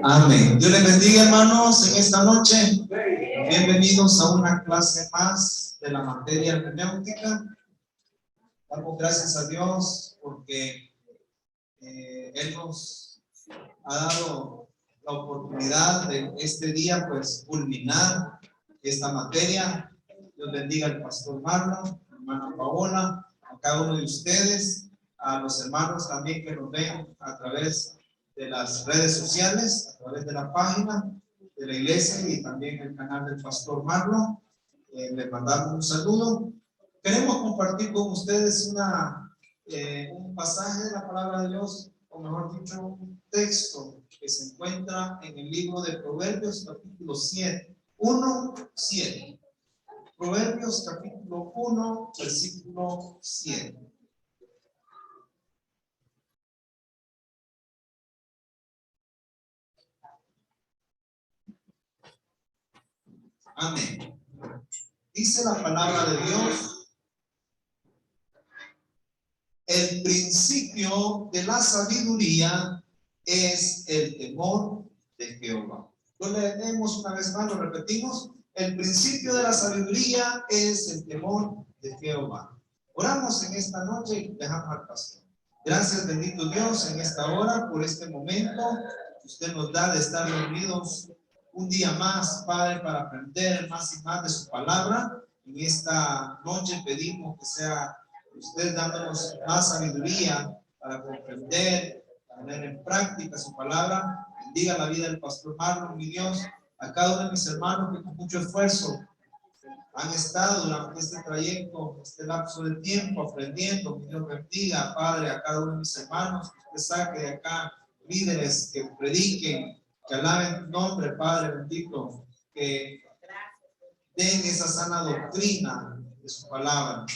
Amén. Dios les bendiga, hermanos, en esta noche. Bienvenidos a una clase más de la materia hermenéutica. Damos gracias a Dios porque Él nos ha dado la oportunidad de este día, pues, culminar esta materia. Dios bendiga al pastor Marlon, hermana Paola, a cada uno de ustedes, a los hermanos también que nos ven a través de las redes sociales, a través de la página de la iglesia y también el canal del pastor Marlon. Les mandamos un saludo. Queremos compartir con ustedes un pasaje de la palabra de Dios, o mejor dicho, un texto que se encuentra en el libro de Proverbios, capítulo 7, 1:7. Proverbios, capítulo 1, versículo 7. Amén. Dice la palabra de Dios: el principio de la sabiduría es el temor de Jehová. Lo leemos una vez más, lo repetimos. El principio de la sabiduría es el temor de Jehová. Oramos en esta noche y dejamos al pastor. Gracias, bendito Dios, en esta hora, por este momento que usted nos da de estar reunidos un día más, Padre, para aprender más y más de su palabra. En esta noche pedimos que sea usted dándonos más sabiduría para comprender, para poner en práctica su palabra. Bendiga la vida del pastor Marlon, mi Dios, a cada uno de mis hermanos que con mucho esfuerzo han estado durante este trayecto, este lapso de tiempo, aprendiendo. Mi Dios bendiga, Padre, a cada uno de mis hermanos, que usted saque de acá líderes que prediquen, que alaben tu nombre, Padre bendito, que den esa sana doctrina de su palabra.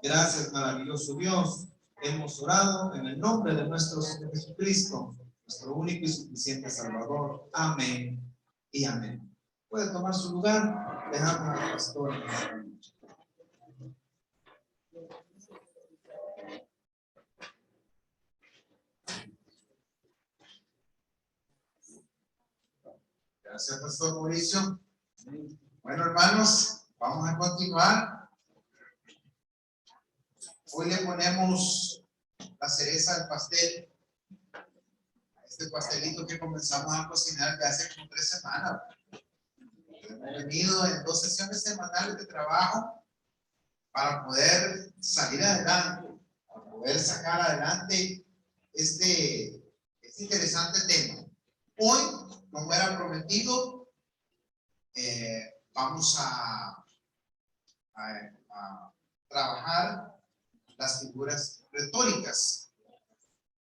Gracias, maravilloso Dios. Hemos orado en el nombre de nuestro Señor Jesucristo, nuestro único y suficiente Salvador. Amén y amén. Puede tomar su lugar. Dejamos al pastor. Gracias, pastor Mauricio. Bueno, hermanos, vamos a continuar. Hoy le ponemos la cereza al pastel, a este pastelito que comenzamos a cocinar de hace como 3 semanas. Hemos venido en 2 sesiones semanales de trabajo para poder salir adelante, para poder sacar adelante este interesante tema. Hoy, como era prometido, vamos a trabajar las figuras retóricas.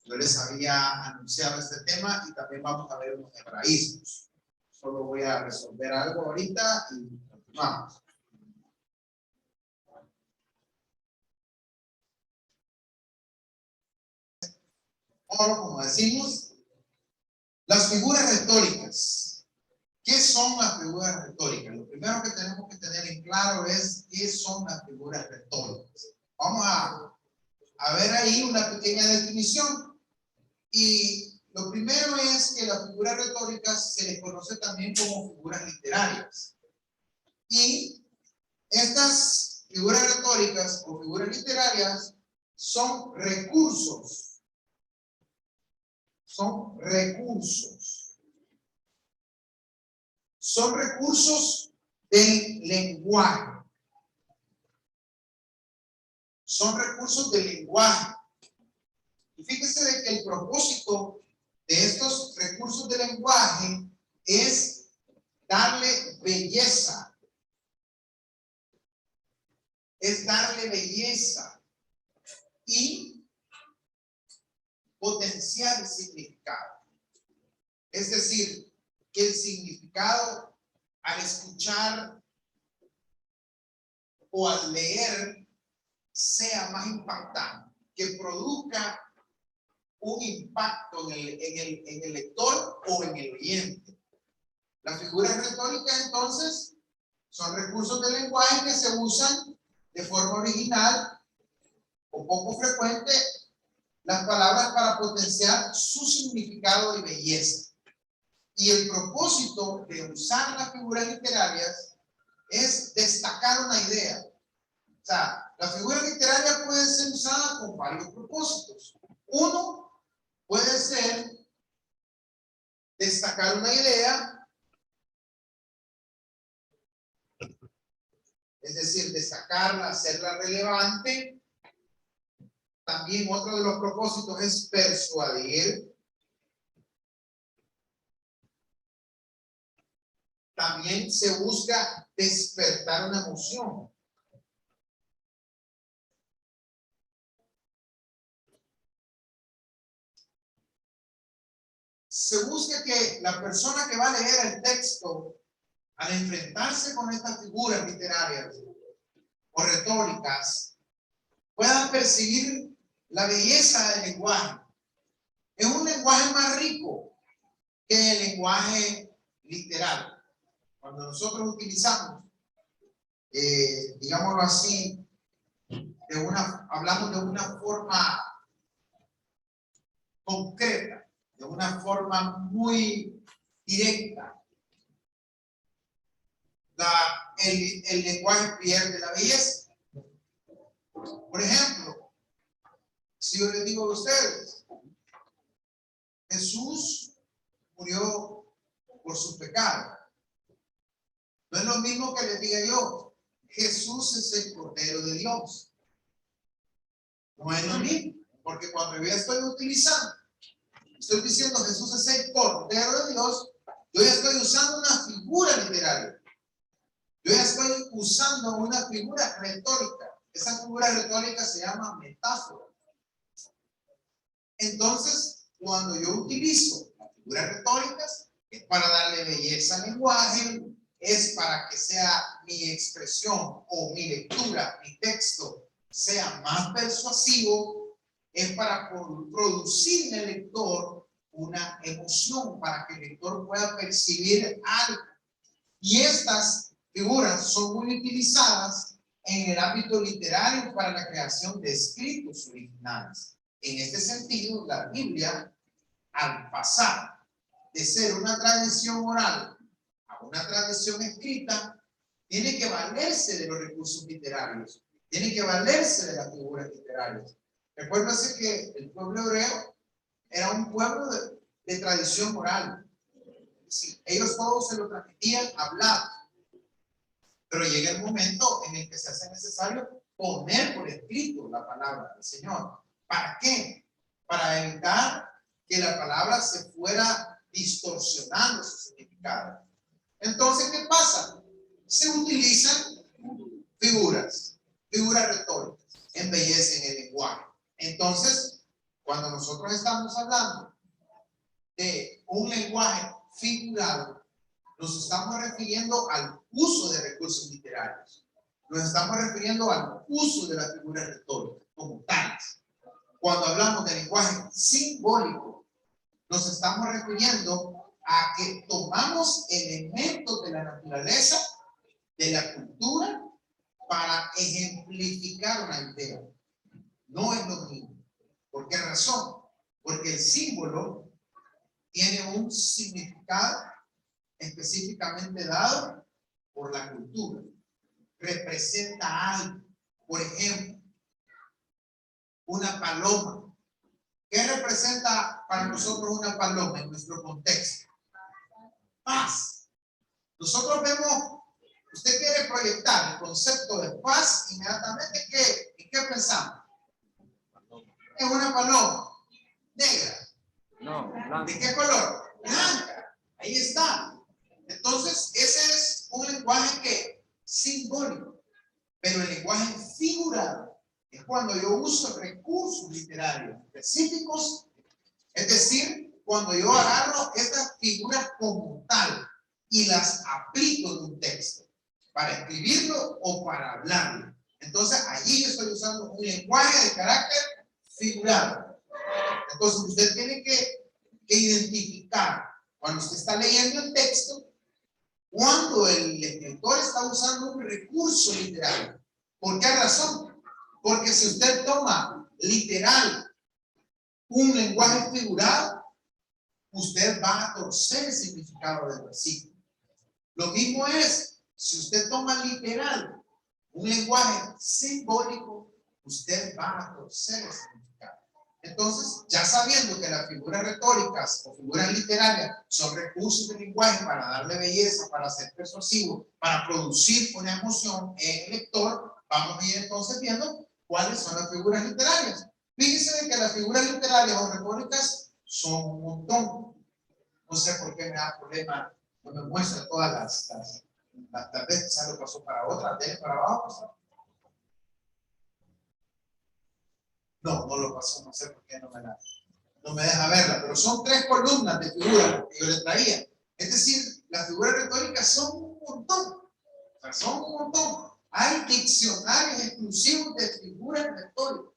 Yo les había anunciado este tema y también vamos a ver unos hebraísmos. Solo voy a resolver algo ahorita y continuamos. Ahora, como decimos, las figuras retóricas. ¿Qué son las figuras retóricas? Lo primero que tenemos que tener en claro es qué son las figuras retóricas. Vamos a ver ahí una pequeña definición. Y lo primero es que las figuras retóricas se les conoce también como figuras literarias. Y estas figuras retóricas o figuras literarias son recursos. Son recursos. Son recursos del lenguaje. Son recursos del lenguaje. Y fíjese de que el propósito de estos recursos del lenguaje es darle belleza. Es darle belleza y potenciar el significado. Es decir, que el significado al escuchar o al leer sea más impactante, que produzca un impacto en el lector o en el oyente. Las figuras retóricas, entonces, son recursos del lenguaje que se usan de forma original o poco frecuente las palabras para potenciar su significado y belleza. Y el propósito de usar las figuras literarias es destacar una idea. O sea, la figura literaria puede ser usada con varios propósitos. Uno puede ser destacar una idea, es decir, destacarla, hacerla relevante. También otro de los propósitos es persuadir. También se busca despertar una emoción. Se busca que la persona que va a leer el texto, al enfrentarse con estas figuras literarias o retóricas, pueda percibir la belleza del lenguaje. Es un lenguaje más rico que el lenguaje literal. Cuando nosotros utilizamos, digámoslo así, hablamos de una forma concreta, de una forma muy directa. El lenguaje pierde la belleza. Por ejemplo, si yo les digo a ustedes, Jesús murió por sus pecados. No es lo mismo que les diga yo, Jesús es el Cordero de Dios. No es lo mismo, porque cuando yo estoy utilizando, estoy diciendo Jesús es el Cordero de Dios, yo ya estoy usando una figura literaria. Yo ya estoy usando una figura retórica. Esa figura retórica se llama metáfora. Entonces, cuando yo utilizo las figuras retóricas, es para darle belleza al lenguaje, es para que sea mi expresión o mi lectura, mi texto, sea más persuasivo, es para producir en el lector una emoción, para que el lector pueda percibir algo. Y estas figuras son muy utilizadas en el ámbito literario para la creación de escritos originales. En este sentido, la Biblia, al pasar de ser una tradición oral a una tradición escrita, tiene que valerse de los recursos literarios, tiene que valerse de las figuras literarias. Recuérdase que el pueblo hebreo era un pueblo de tradición oral. Sí, ellos todos se lo transmitían hablado. Pero llega el momento en el que se hace necesario poner por escrito la palabra del Señor. ¿Para qué? Para evitar que la palabra se fuera distorsionando su significado. Entonces, ¿qué pasa? Se utilizan figuras retóricas, embellecen el lenguaje. Entonces, cuando nosotros estamos hablando de un lenguaje figurado, nos estamos refiriendo al uso de recursos literarios. Nos estamos refiriendo al uso de las figuras retóricas como tales. Cuando hablamos de lenguaje simbólico, nos estamos refiriendo a que tomamos elementos de la naturaleza, de la cultura, para ejemplificar una idea. No es lo mismo. ¿Por qué razón? Porque el símbolo tiene un significado específicamente dado por la cultura. Representa algo. Por ejemplo, una paloma. ¿Qué representa para nosotros una paloma en nuestro contexto? Paz. Nosotros vemos, usted quiere proyectar el concepto de paz, inmediatamente, ¿en qué pensamos? Es una paloma negra. No, blanca. ¿De qué color? Blanca. Ahí está. Entonces, ese es un lenguaje simbólico, pero el lenguaje figurado es cuando yo uso recursos literarios específicos, es decir, cuando yo agarro estas figuras como tal y las aplico en un texto para escribirlo o para hablarlo. Entonces, allí yo estoy usando un lenguaje de carácter figurado. Entonces, usted tiene que identificar cuando usted está leyendo el texto, cuando el escritor está usando un recurso literario. ¿Por qué razón? Porque si usted toma literal un lenguaje figurado, usted va a torcer el significado del versículo. Lo mismo es, si usted toma literal un lenguaje simbólico, usted va a torcer el significado. Entonces, ya sabiendo que las figuras retóricas o figuras literarias son recursos de lenguaje para darle belleza, para ser persuasivo, para producir una emoción en el lector, vamos a ir entonces viendo cuáles son las figuras literarias. Fíjense que las figuras literarias o retóricas son un montón. No sé por qué me da problema, no me muestra todas tal vez quizás lo pasó para otra, de para abajo. No lo pasó, no sé por qué no me deja verla, pero son 3 columnas de figuras que yo le traía. Es decir, las figuras retóricas son un montón. O sea, son un montón. Hay diccionarios exclusivos de figuras retóricas.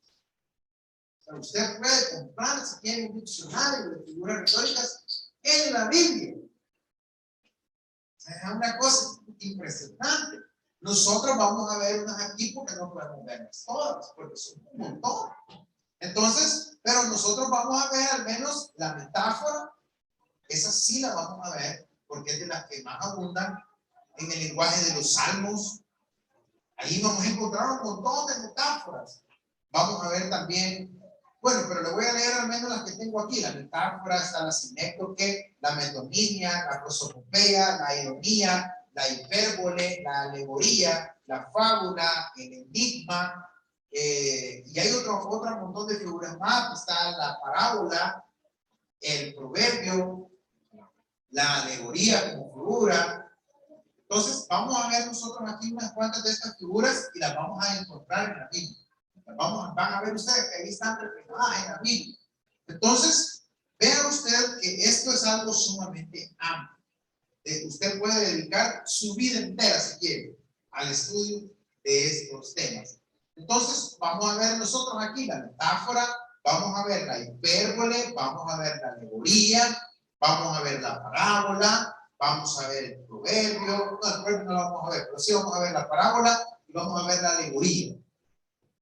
O sea, usted puede comprar, si quiere, un diccionario de figuras retóricas en la Biblia. O sea, es una cosa impresionante. Nosotros vamos a ver unas aquí porque no podemos verlas todas, porque son un montón. Entonces, pero nosotros vamos a ver al menos la metáfora, esa sí la vamos a ver, porque es de las que más abundan en el lenguaje de los salmos. Ahí vamos a encontrar un montón de metáforas. Vamos a ver también, bueno, pero le voy a leer al menos las que tengo aquí. La metáfora, está la sinécdoque, la metonimia, la prosopopea, la ironía, la hipérbole, la alegoría, la fábula, el enigma. Y hay otro montón de figuras más. Está la parábola, el proverbio, la alegoría como figura. Entonces, vamos a ver nosotros aquí unas cuantas de estas figuras y las vamos a encontrar en la Biblia. Van a ver ustedes que ahí están reflejadas en la Biblia. Entonces, vean usted que esto es algo sumamente amplio. Usted puede dedicar su vida entera, si quiere, al estudio de estos temas. Entonces, vamos a ver nosotros aquí la metáfora, vamos a ver la hipérbole, vamos a ver la alegoría, vamos a ver la parábola, vamos a ver el proverbio. No, el proverbio no lo vamos a ver, pero sí vamos a ver la parábola y vamos a ver la alegoría.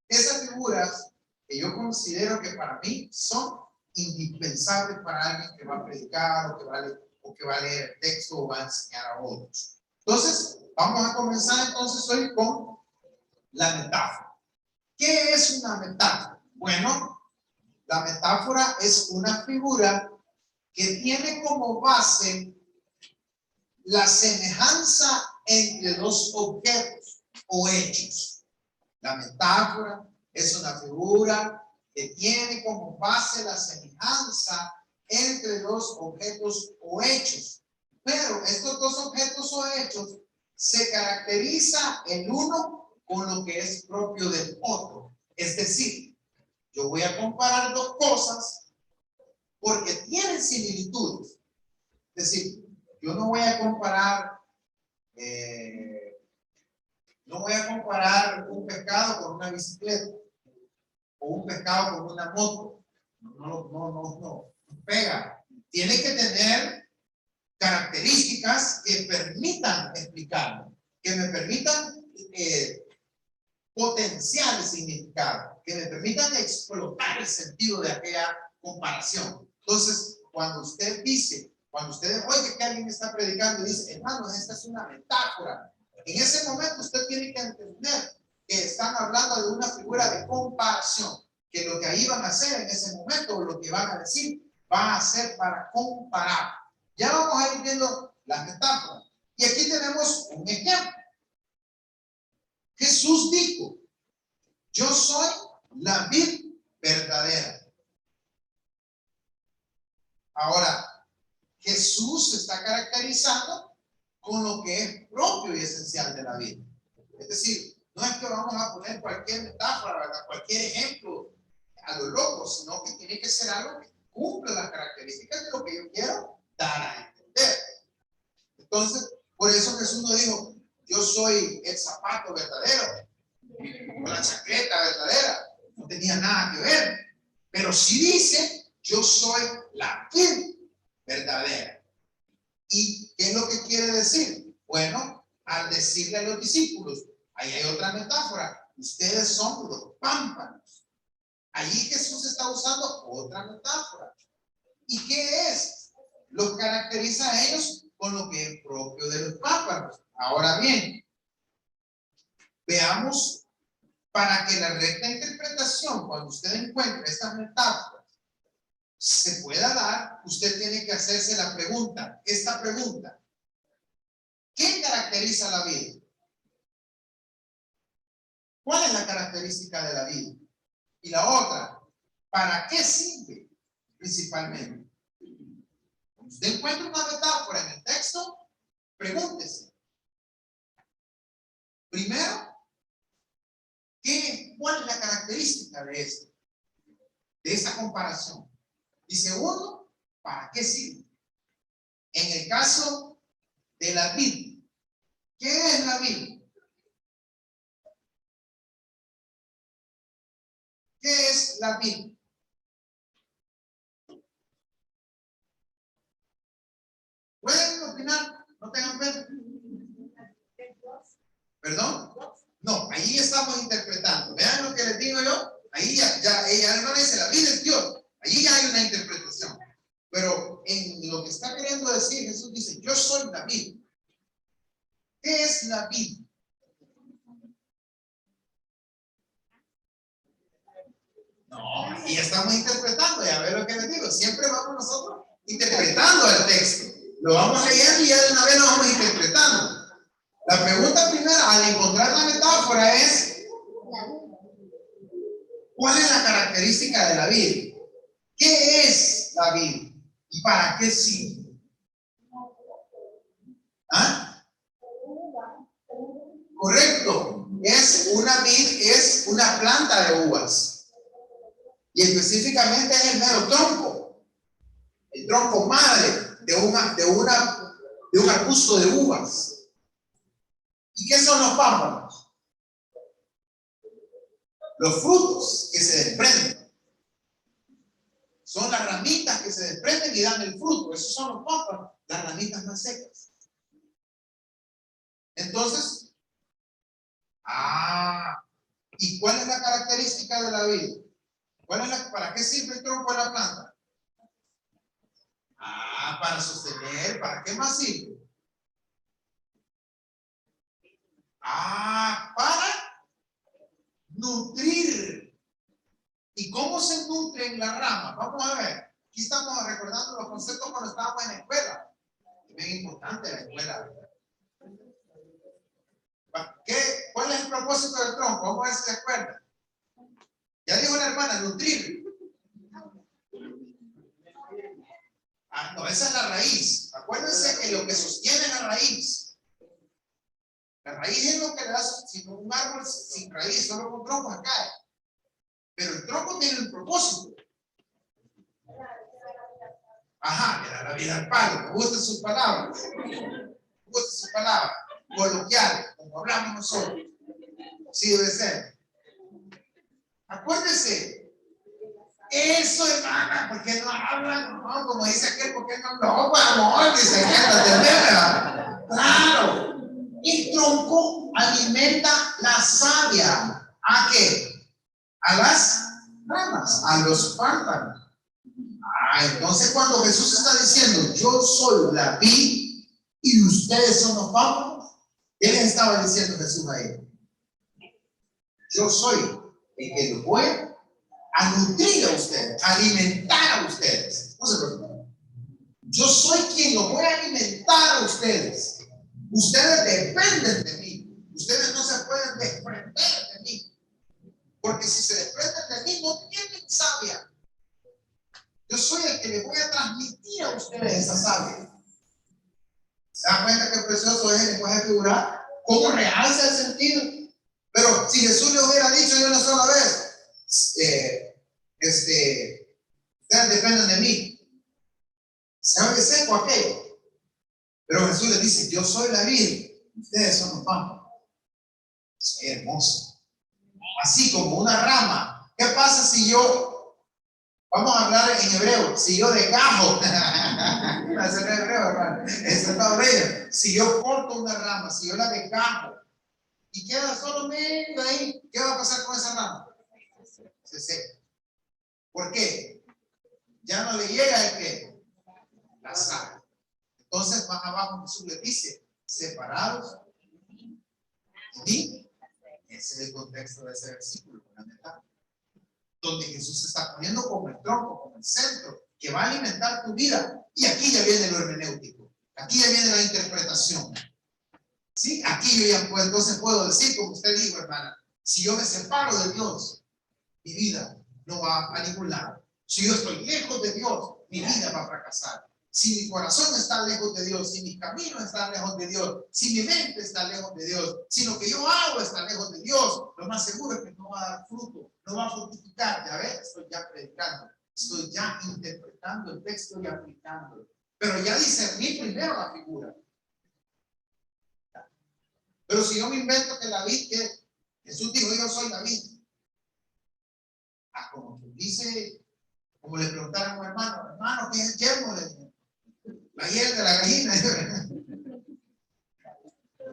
Esas figuras que yo considero que para mí son indispensables para alguien que va a predicar o que va a leer el texto o va a enseñar a otros. Entonces, vamos a comenzar entonces hoy con la metáfora. ¿Qué es una metáfora? Bueno, la metáfora es una figura que tiene como base la semejanza entre dos objetos o hechos. La metáfora es una figura que tiene como base la semejanza entre dos objetos o hechos. Pero estos dos objetos o hechos se caracteriza el uno con lo que es propio del otro. Es decir, yo voy a comparar dos cosas porque tienen similitudes. Es decir, yo no voy a comparar un pescado con una bicicleta o un pescado con una moto. No pega. Tiene que tener características que permitan explicarlo, que me permitan potenciar el significado, que me permitan explotar el sentido de aquella comparación. Entonces, cuando usted oye que alguien está predicando y dice, hermanos, esta es una metáfora, en ese momento usted tiene que entender que están hablando de una figura de comparación, que lo que ahí van a hacer en ese momento, o lo que van a decir, va a ser para comparar. Ya vamos a ir viendo las metáforas. Y aquí tenemos un ejemplo. Jesús dijo, yo soy la vid verdadera. Ahora, Jesús se está caracterizando con lo que es propio y esencial de la vida. Es decir, no es que vamos a poner cualquier metáfora, ¿verdad? Cualquier ejemplo a lo loco, sino que tiene que ser algo que cumpla las características de lo que yo quiero dar a entender. Entonces, por eso Jesús no dijo, yo soy el zapato verdadero o la chaqueta verdadera. No tenía nada que ver. Pero sí dice, yo soy la vid verdadera. ¿Y qué es lo que quiere decir? Bueno, al decirle a los discípulos, ahí hay otra metáfora, ustedes son los pámpanos. Allí Jesús está usando otra metáfora. ¿Y qué es? Los caracteriza a ellos con lo que es propio de los pájaros. Ahora bien, veamos, para que la recta interpretación, cuando usted encuentre estas metáforas, se pueda dar, usted tiene que hacerse la pregunta, esta pregunta: ¿qué caracteriza la vida? ¿Cuál es la característica de la vida? Y la otra, ¿para qué sirve principalmente? Cuando usted encuentra una metáfora en el texto, pregúntese. Primero, ¿cuál es la característica de esto? De esa comparación. Y segundo, ¿para qué sirve? En el caso de la vid, ¿qué es la vid? ¿Qué es la vid? ¿Pueden opinar? ¿No tengan pena? ¿Perdón? No, ahí estamos interpretando. Vean lo que les digo yo. Ahí ella no dice la vida es Dios. Allí ya hay una interpretación. Pero en lo que está queriendo decir, Jesús dice: yo soy la vid. ¿Qué es la vid? No, y estamos interpretando. Ya ven lo que les digo. Siempre vamos nosotros interpretando el texto. Lo vamos leyendo y ya de una vez lo vamos interpretando. La pregunta primera, al encontrar la metáfora, es: ¿cuál es la característica de la vid? ¿Qué es la vid? ¿Y para qué sirve? ¿Ah? Correcto. Una vid es una planta de uvas. Y específicamente es el mero tronco. El tronco madre de un arbusto de uvas. ¿Y qué son los pámpanos? Los frutos que se desprenden. Son las ramitas que se desprenden y dan el fruto. Esos son los pámpanos, las ramitas más secas. Entonces, ¿y cuál es la característica de la vid? ¿Para qué sirve el tronco de la planta? Para sostener. ¿Para qué más sirve? Para nutrir. ¿Y cómo se nutren las ramas? Vamos a ver. Aquí estamos recordando los conceptos cuando estábamos en la escuela. Es bien importante la escuela. ¿Cuál es el propósito del tronco? Vamos a ver si se acuerdan. Ya dijo la hermana, nutrir. No, esa es la raíz. Acuérdense que lo que sostiene la raíz. La raíz es lo que le da, si un árbol sin raíz, solo con troncos cae. Pero el tronco tiene un propósito. Le da la vida al palo. Me gustan sus palabras. Coloquiales, como hablamos nosotros. Sí debe ser. Acuérdense. Eso, hermana, ¿por qué no hablan? No, como dice aquel, ¿por qué no hablan? Pues amor, dice aquel, claro. El tronco alimenta la savia. ¿A qué? A las ramas, a los pámpanos. Entonces cuando Jesús está diciendo: yo soy la vid y ustedes son los pámpanos, ¿qué les estaba diciendo Jesús ahí? Yo soy el que los voy a nutrir a ustedes, a alimentar a ustedes. No se preocupen. Yo soy quien los voy a alimentar a ustedes. Ustedes dependen de mí. Ustedes no se pueden desprender de mí. Porque si se desprenden de mí, no tienen savia. Yo soy el que les voy a transmitir a ustedes esa savia. ¿Se dan cuenta qué precioso es el lenguaje figural? ¿Cómo realza el sentido? Pero si Jesús le hubiera dicho de una sola vez: ustedes dependen de mí, se abre seco aquello. Pero Jesús les dice: yo soy la vid, ustedes son los pámpanos. Es hermoso. Así como una rama. ¿Qué pasa si yo, vamos a hablar en hebreo, si yo desgajo? Si yo corto una rama, si yo la desgajo y queda solo medio ahí, ¿qué va a pasar con esa rama? Se seca. ¿Por qué? Ya no le llega el qué, la sal. Entonces más abajo Jesús le dice, separados de mí. Ese es el contexto de ese versículo, donde Jesús se está poniendo como el tronco, como el centro, que va a alimentar tu vida. Y aquí ya viene lo hermenéutico, aquí ya viene la interpretación. ¿Sí? Aquí yo ya puedo, entonces puedo decir, como usted dijo, hermana, si yo me separo de Dios, mi vida no va a ningún lado. Si yo estoy lejos de Dios, mi vida va a fracasar. Si mi corazón está lejos de Dios, si mi camino está lejos de Dios, si mi mente está lejos de Dios, si lo que yo hago está lejos de Dios, lo más seguro es que no va a dar fruto, no va a fructificar. Ya ves, estoy ya predicando, estoy ya interpretando el texto y aplicándolo. Pero ya discerní primero la figura. Pero si yo me invento que la vid, que Jesús dijo, yo soy la vid. Como que dice, como le preguntaron a un hermano, ¿qué es el yermo? La hiel de la gallina.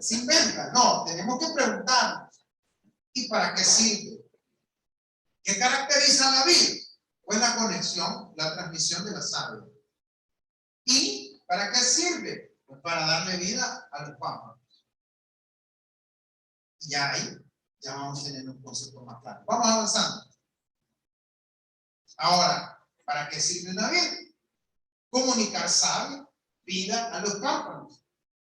Se inventa. No, tenemos que preguntarnos. ¿Y para qué sirve? ¿Qué caracteriza la vid? Pues la conexión, la transmisión de la savia. ¿Y para qué sirve? Pues para darle vida a los pámpanos. Y ya ahí, ya vamos a tener un concepto más claro. Vamos avanzando. Ahora, ¿para qué sirve una vid? Comunicar savia, vida a los pámpanos,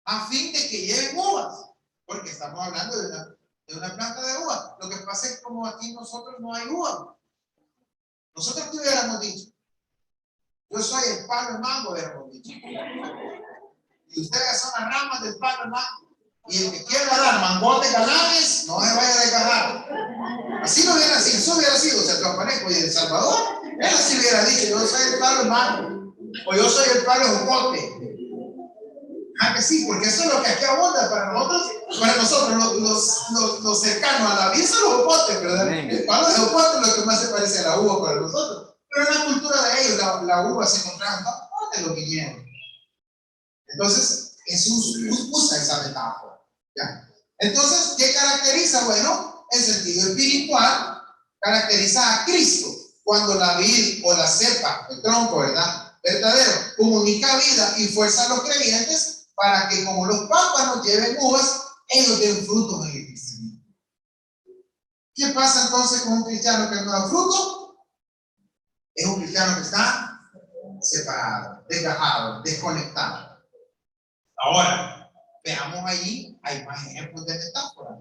a fin de que lleven uvas, porque estamos hablando de una planta de uvas. Lo que pasa es que como aquí nosotros no hay uvas, nosotros ¿qué hubiéramos dicho? Yo soy el palo de mango, hubiéramos dicho. Y ustedes son las ramas del palo de mango. Y el que quiera dar mangotes galanes, no se vaya a desgajar. Así no hubiera sido, eso hubiera sido Centroamérica y El Salvador. Él así hubiera dicho, yo soy el palo de mango, o yo soy el palo de jocote. Ah, que sí, porque eso es lo que aquí abunda para nosotros los cercanos a la vida son los jocotes, ¿verdad? El palo de jocote es lo que más se parece a la uva para nosotros. Pero en la cultura de ellos, la uva se encontraba en todas partes de los viñedos. Entonces, Jesús usa esa metáfora. ¿Ya? Entonces, ¿qué caracteriza? Bueno, en sentido espiritual, caracteriza a Cristo. Cuando la vid o la cepa, el tronco, ¿verdad? Verdadero, comunica vida y fuerza a los creyentes para que como los pámpanos lleven uvas, ellos den frutos en el cristianismo. ¿Qué pasa entonces con un cristiano que no da fruto? Es un cristiano que está separado, desgajado, desconectado. Ahora, veamos allí, hay más ejemplos de metáfora.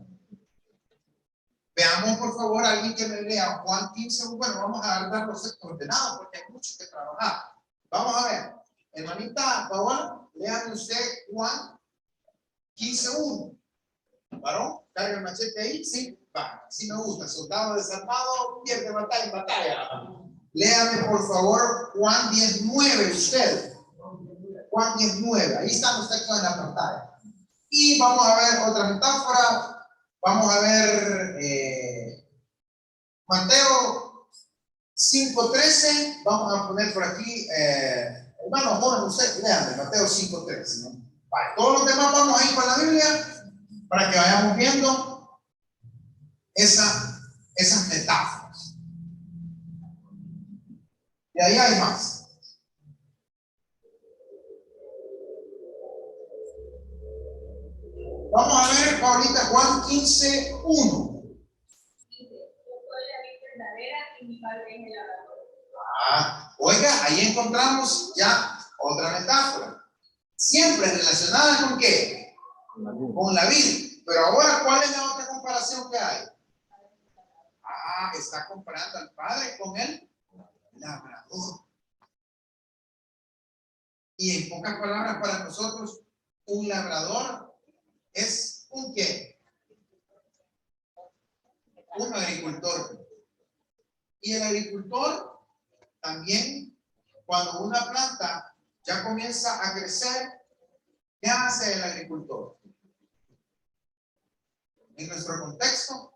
Veamos, por favor, alguien que me lea Juan 15. Bueno, vamos a dar los ordenados porque hay mucho que trabajar. Vamos a ver. Hermanita, por favor, lean usted Juan 15:1. ¿Varón? ¿Carga el machete ahí? Sí. Va, sí me gusta. Soldado desarmado, pierde batalla en batalla. Léame, por favor, Juan 10:9 usted. Juan 10:9. Ahí están los textos en la pantalla. Y vamos a ver otra metáfora. Vamos a ver Mateo 5:13. Vamos a poner por aquí, hermano, joven, usted, léame, Mateo 5:13. ¿No? Vale, todos los demás vamos a ir con la Biblia para que vayamos viendo esas metáforas. Y ahí hay más. Vamos a ver ahorita Juan 15:1. Oiga, ahí encontramos ya otra metáfora. Siempre relacionada con ¿qué? Con la vida. Pero ahora, ¿cuál es la otra comparación que hay? Está comparando al padre con el labrador. Y en pocas palabras para nosotros, un labrador es un ¿qué? Un agricultor. Y el agricultor también, cuando una planta ya comienza a crecer, ¿qué hace el agricultor? En nuestro contexto,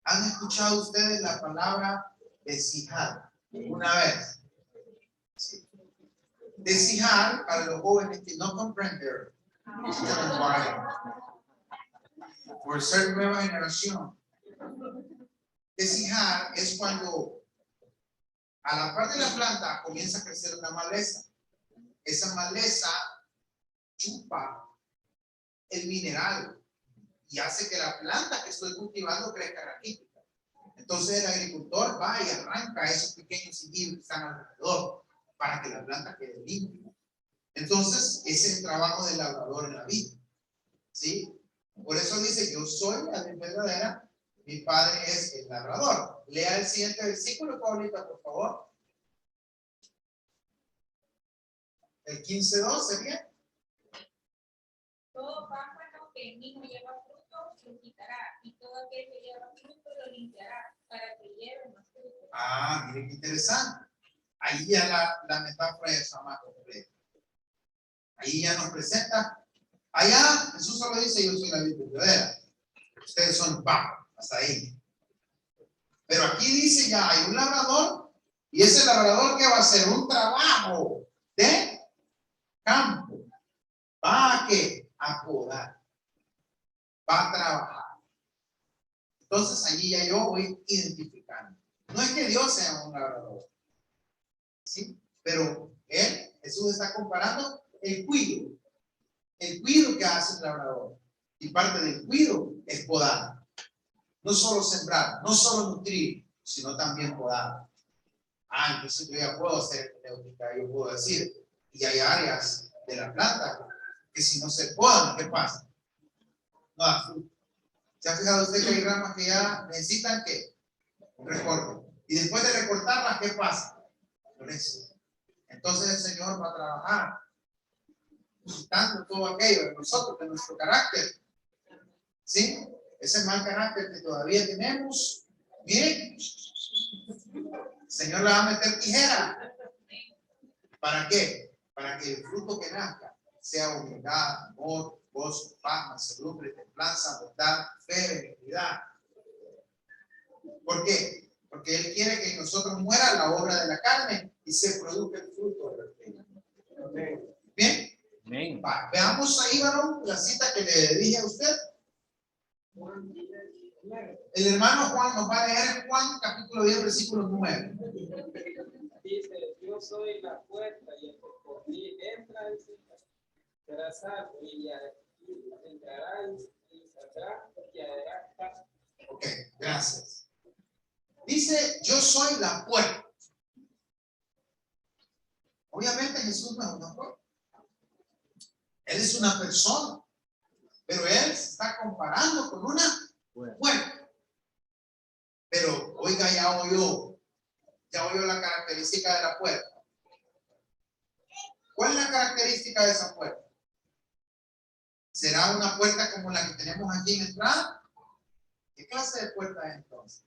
¿han escuchado ustedes la palabra deshijar una vez? Sí. Deshijar, para los jóvenes que no comprenden, por ser nueva generación, deshijar es cuando A la par de la planta comienza a crecer una maleza. Esa maleza chupa el mineral y hace que la planta que estoy cultivando crezca raquítica. Entonces el agricultor va y arranca esos pequeños higos que están alrededor para que la planta quede limpia. Entonces ese es el trabajo del labrador en la vida, ¿sí? Por eso dice, yo soy la vid verdadera, mi padre es el labrador. Lea el siguiente versículo, Paulita, por favor. El 15:2 sería. Todo pámpano que en mí no lleva fruto, lo quitará, y todo aquel que lleva fruto, lo limpiará, para que lleve más fruto. Ah, miren qué interesante. Ahí ya la metáfora está más completa. Ahí ya nos presenta. Allá Jesús solo dice, yo soy la vid verdadera. Ustedes son pámpanos, hasta ahí. Pero aquí dice ya, hay un labrador, y ese labrador que va a hacer un trabajo de campo. ¿Va a qué? A podar. Va a trabajar. Entonces allí ya yo voy identificando. No es que Dios sea un labrador, ¿sí? Pero él, Jesús está comparando el cuido que hace el labrador. Y parte del cuido es podar. No solo sembrar, no solo nutrir, sino también podar. Ah, entonces yo ya puedo hacer hermenéutica, yo puedo decir, y hay áreas de la planta que si no se podan, ¿qué pasa? No da fruto. ¿Se ha fijado usted que hay ramas que ya necesitan que recorten? Y después de recortarlas, ¿qué pasa? Florece. Entonces el Señor va a trabajar quitando todo aquello de nosotros, de nuestro carácter. ¿Sí? Ese mal carácter que todavía tenemos. Miren, el Señor le va a meter tijera. ¿Para qué? Para que el fruto que nazca sea humildad, amor, gozo, paz, mansedumbre, templanza, bondad, fe, benignidad. ¿Por qué? Porque Él quiere que en nosotros muera la obra de la carne y se produzca el fruto del Espíritu. ¿Bien? Amén. Veamos ahí, varón, la cita que le dije a usted. El hermano Juan nos va a leer Juan capítulo 10, versículo 9. Dice, yo soy la puerta y el que por mí entra será salvo y entrará y saldrá y hallará paz. Ok, gracias. Dice, yo soy la puerta. Obviamente Jesús no es una puerta. Él es una persona. Pero Él se está comparando con una puerta. Pero, oiga, ya oyó la característica de la puerta. ¿Cuál es la característica de esa puerta? ¿Será una puerta como la que tenemos aquí en la entrada? ¿Qué clase de puerta es entonces?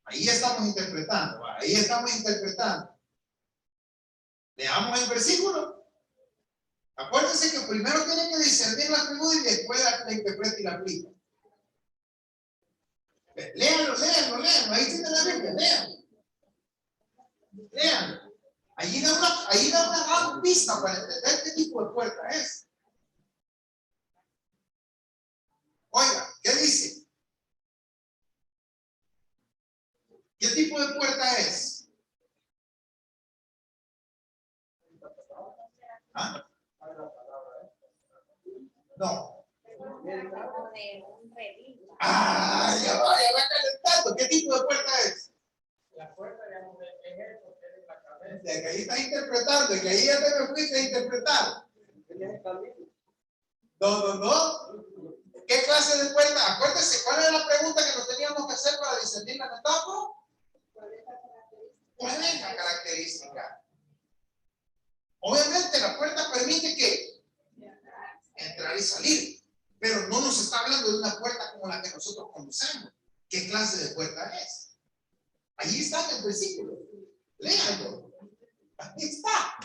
Ahí estamos interpretando, ahí estamos interpretando. Leamos el versículo. Acuérdense que primero tiene que discernir la figura y después la interpreta y la aplica. Léanlo, ahí tiene la Biblia, léanlo. Ahí da una gran pista para entender qué tipo de puerta es. Oiga, ¿qué dice? ¿Qué tipo de puerta es? ¿Ah? No. Ya va calentando. ¿Qué tipo de puerta es? La puerta es él porque es la cabeza. De que ahí está interpretando, y que ahí ya te me fuiste a interpretar. No. ¿Qué clase de puerta? Acuérdense, ¿cuál es la pregunta que nos teníamos que hacer para discernir la metáfora? ¿Cuál es la característica? Obviamente la puerta permite que entrar y salir, pero no nos está hablando de una puerta como la que nosotros conocemos. ¿Qué clase de puerta es? Allí está en el versículo. Léanlo. Ahí está.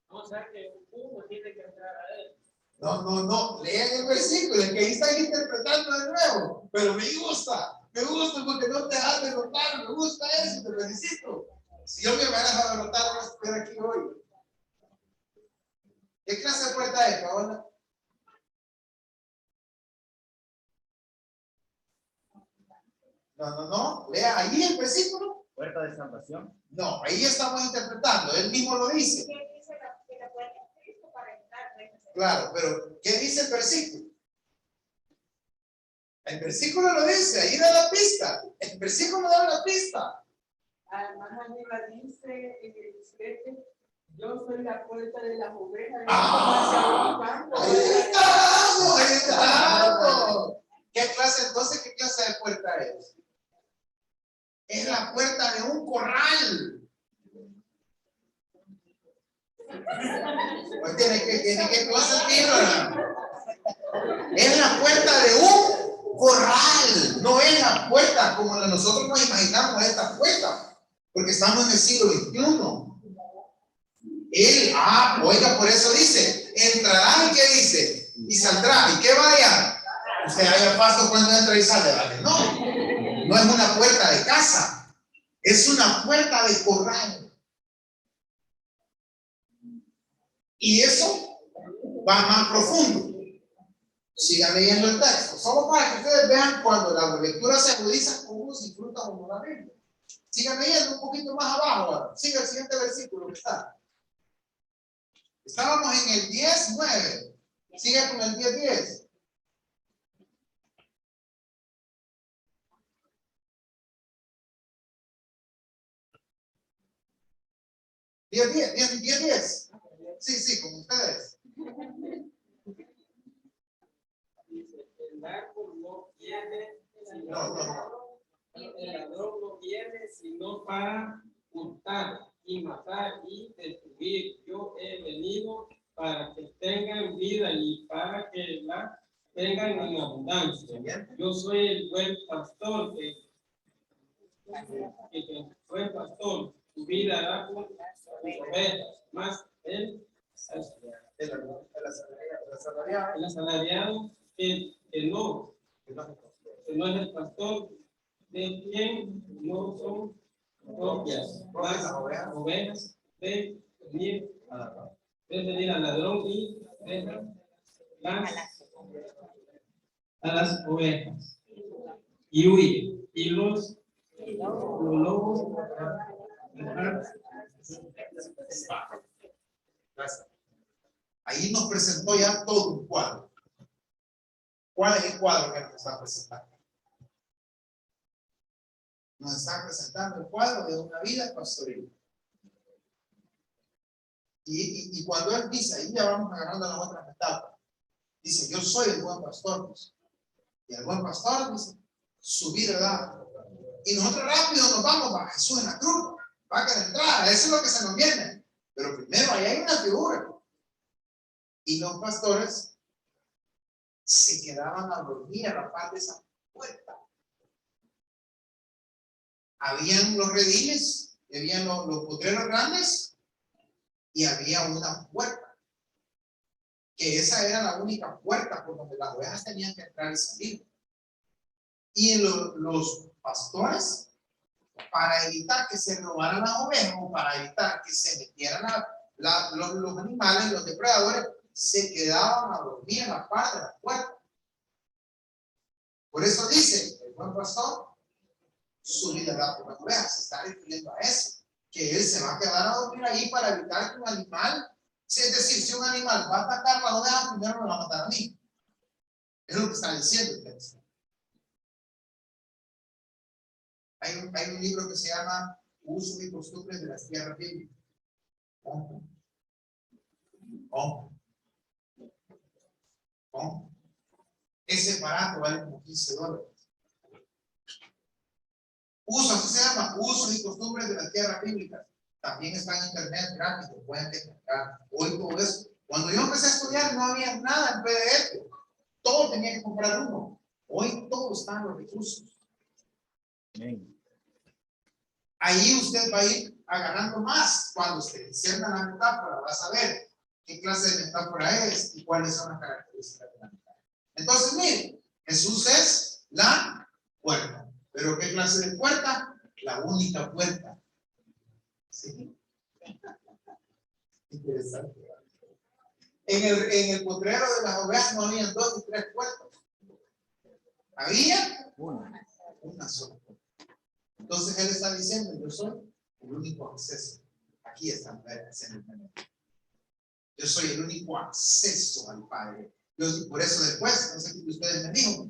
O sea que uno tiene que entrar a él. No. Lean el versículo, el que ahí están interpretando de nuevo. Pero me gusta porque no te has de notar. Me gusta eso, te felicito. Si yo me hubiera dejado de notar, no estuviera aquí hoy. ¿Qué clase de puerta es, Paola? No. Lea ahí el versículo. Puerta de salvación. No, ahí estamos interpretando. Él mismo lo dice. ¿Qué dice que la puerta es Cristo para entrar? Claro, pero ¿qué dice el versículo? El versículo lo dice, ahí da la pista. El versículo da la pista. Además, arriba dice en el 17, yo soy la puerta de las ovejas. Ahí estamos. ¿Qué clase de puerta es? Es la puerta de un corral. Pues tiene que sentirlo, hermano. Es la puerta de un corral, no es la puerta como nosotros nos imaginamos esta puerta, porque estamos en el siglo XXI. Él, oiga, por eso dice, entrará y ¿qué dice? Y saldrá, ¿y qué vaya? Usted haya paso cuando entra y sale, ¿vale? No es una puerta de casa, es una puerta de corral. Y eso va más profundo. Sigan leyendo el texto, solo para que ustedes vean cuando la lectura se agudiza cómo se disfruta uno la Biblia. Sigan leyendo un poquito más abajo ahora. Siga el siguiente versículo que está. Estábamos en el 10:9. Siga con el 10:10. Diez. Sí, como ustedes. Dice, el árbol no viene, No. el ladrón no viene sino para hurtar y matar y destruir. Yo he venido para que tengan vida y para que la tengan en abundancia. Yo soy el buen pastor que buen pastor, su vida da por sus ovejas, más el asalariado que no es el pastor, de quien no son propias las ovejas de venir al ladrón y dejar a las ovejas y huye, y los lobos ahí nos presentó ya todo un cuadro. ¿Cuál es el cuadro que nos está presentando? Nos está presentando el cuadro de una vida pastoril. Y cuando él dice, ahí ya vamos agarrando las otras etapas. Dice, yo soy el buen pastor. Pues. Y el buen pastor dice, su vida da. Y nosotros rápido nos vamos a Jesús en la cruz. Va a querer entrar, eso es lo que se nos viene. Pero primero ahí hay una figura. Y los pastores se quedaban a dormir a la par de esa puerta. Habían los rediles, habían los potreros grandes y había una puerta. Que esa era la única puerta por donde las ovejas tenían que entrar y salir. Y los pastores, para evitar que se robaran las ovejas o para evitar que se metieran los animales, los depredadores, se quedaban a dormir en la parte de la puerta. Por eso dice, el buen pastor, su vida da por las ovejas, se está refiriendo a eso, que él se va a quedar a dormir ahí para evitar que un animal, es decir, si un animal va a atacar a la oveja, primero me va a matar a mí. Es lo que está diciendo el texto. Hay un libro que se llama Usos y Costumbres de las Tierras Bíblicas. Ese aparato vale como $15. Así se llama, Usos y Costumbres de las Tierras Bíblicas. También está en internet gratis, lo pueden descargar. Hoy todo eso. Cuando yo empecé a estudiar no había nada en PDF. Todo tenía que comprar uno. Hoy todo está en los recursos. Ahí usted va a ir agarrando más. Cuando se encienda la metáfora, va a saber qué clase de metáfora es y cuáles son las características de la metáfora. Entonces, mire, Jesús es la puerta. ¿Pero qué clase de puerta? La única puerta. ¿Sí? Interesante. En el potrero de las ovejas no había 2 y 3 puertas. Había una sola puerta. Entonces él está diciendo, yo soy el único acceso. Aquí está haciendo el menú. Yo soy el único acceso al Padre. Por eso después, no sé qué ustedes me digo,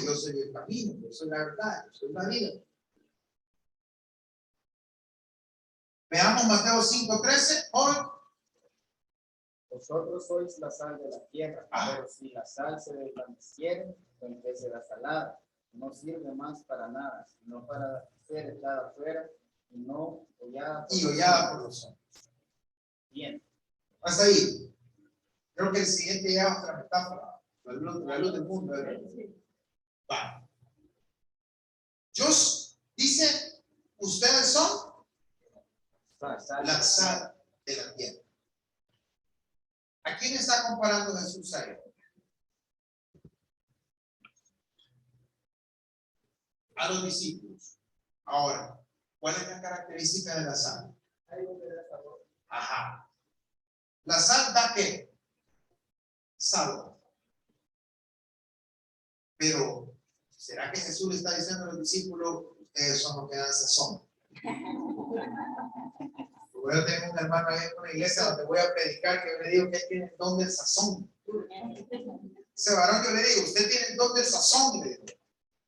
yo soy el camino, yo soy la verdad, yo soy la vida. Veamos Mateo 5:13. Hoy. Vosotros sois la sal de la tierra, pero si la sal se desvaneciere, entonces será salada. No sirve más para nada, sino para ser echada afuera y no hollada por los hombres. Bien. Hasta ahí. Creo que el siguiente ya es otra metáfora. La luz del mundo. Va. Dios dice, ustedes son la sal de la tierra. ¿A quién está comparando Jesús ahí? A los discípulos. Ahora, ¿cuál es la característica de la sal? Ajá. ¿La sal da qué? Sabor. Pero, ¿será que Jesús le está diciendo a los discípulos, ustedes son los que dan sazón? Yo tengo un hermano ahí en una iglesia donde voy a predicar que yo le digo que él tiene el don del sazón. Ese varón yo le digo, usted tiene el don del sazón, le digo.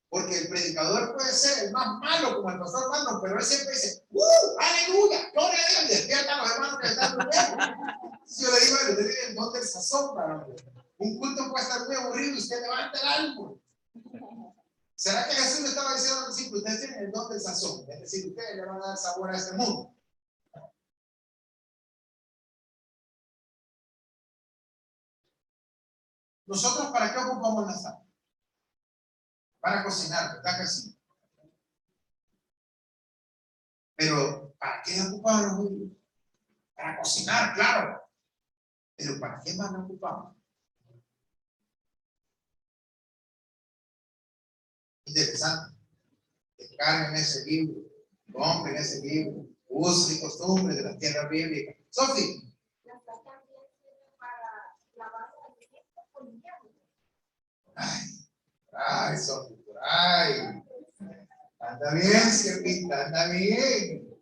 Porque el predicador puede ser el más malo como el pastor Mano, pero él siempre dice, aleluya, gloria a Dios, y despierta a los hermanos que están durmiendo. Yo le digo, usted tiene el don del sazón, varón. Un culto puede estar muy aburrido y usted levanta el ánimo. ¿Será que Jesús le estaba diciendo a los discípulos, ustedes tienen el don del sazón? Es decir, ustedes le van a dar sabor a este mundo. ¿Nosotros para qué ocupamos la sal? Para cocinar, ¿verdad que sí? Pero ¿para qué la ocupamos los judíos? Para cocinar, claro. Pero ¿para qué más la ocupamos? Interesante. Descarguen ese libro, compren ese libro, usos y costumbres de la tierra bíblica. Sofi. Ay, Sofi, por ahí. Anda bien, Siervita, anda bien.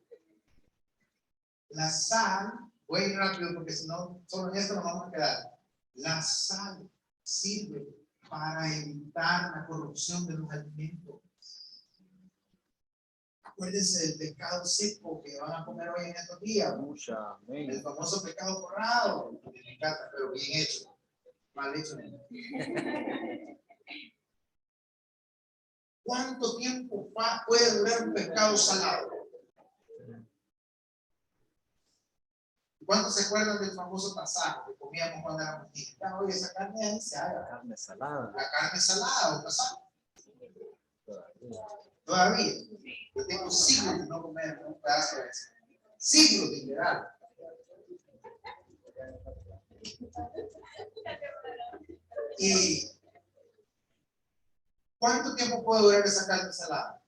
La sal, voy a ir rápido porque si no, solo en esto nos vamos a quedar. La sal sirve para evitar la corrupción de los alimentos. Acuérdense del pescado seco que van a comer hoy en estos días. El famoso pescado forrado. Me encanta, pero bien hecho. Mal hecho. ¿Cuánto tiempo puede durar un pescado salado? ¿Cuántos se acuerdan del famoso tasajo que comíamos cuando éramos niños? Oye, esa carne ahí se haga. Carne salada. La carne salada o tasajo. Todavía. Yo tengo siglos de no comer un pedazo de eso. Siglos de literal. ¿Y cuánto tiempo puede durar esa carne salada?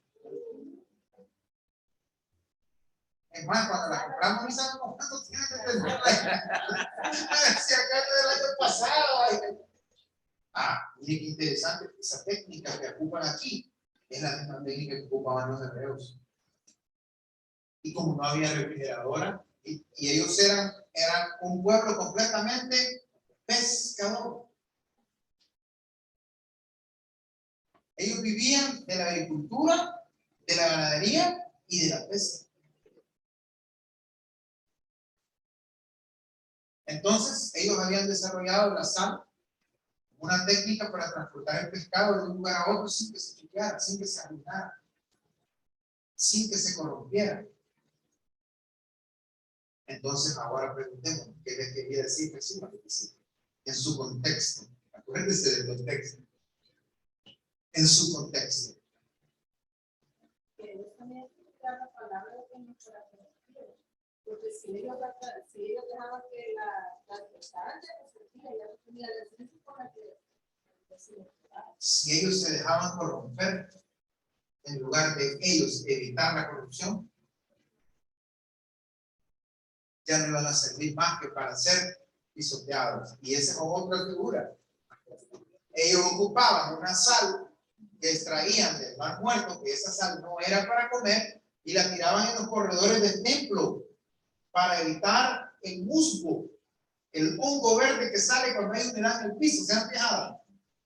Es más, cuando la compramos no sabemos cuánto tiene que tener. Si acá del año pasado. Mire qué interesante. Esa técnica que ocupan aquí es la misma técnica que ocupaban los hebreos. Y como no había refrigeradora, y ellos eran un pueblo completamente pescador. Ellos vivían de la agricultura, de la ganadería y de la pesca. Entonces, ellos habían desarrollado la sal, una técnica para transportar el pescado de un lugar a otro sin que se chiqueara, sin que se arruinara, sin que se corrompiera. Entonces, ahora preguntemos, ¿qué les quería decir Jesús? En su contexto. Acuérdense del contexto. En su contexto. Porque si ellos dejaban que la sustancia ya no tenía la esencia con la que si ellos se dejaban corromper, en lugar de ellos evitar la corrupción, ya no iban a servir más que para ser pisoteados. Y esa es otra figura. Ellos ocupaban una sal que extraían del mar muerto, que esa sal no era para comer, y la tiraban en los corredores del templo para evitar el musgo, el hongo verde que sale cuando hay humedad en el piso. ¿Se han fijado?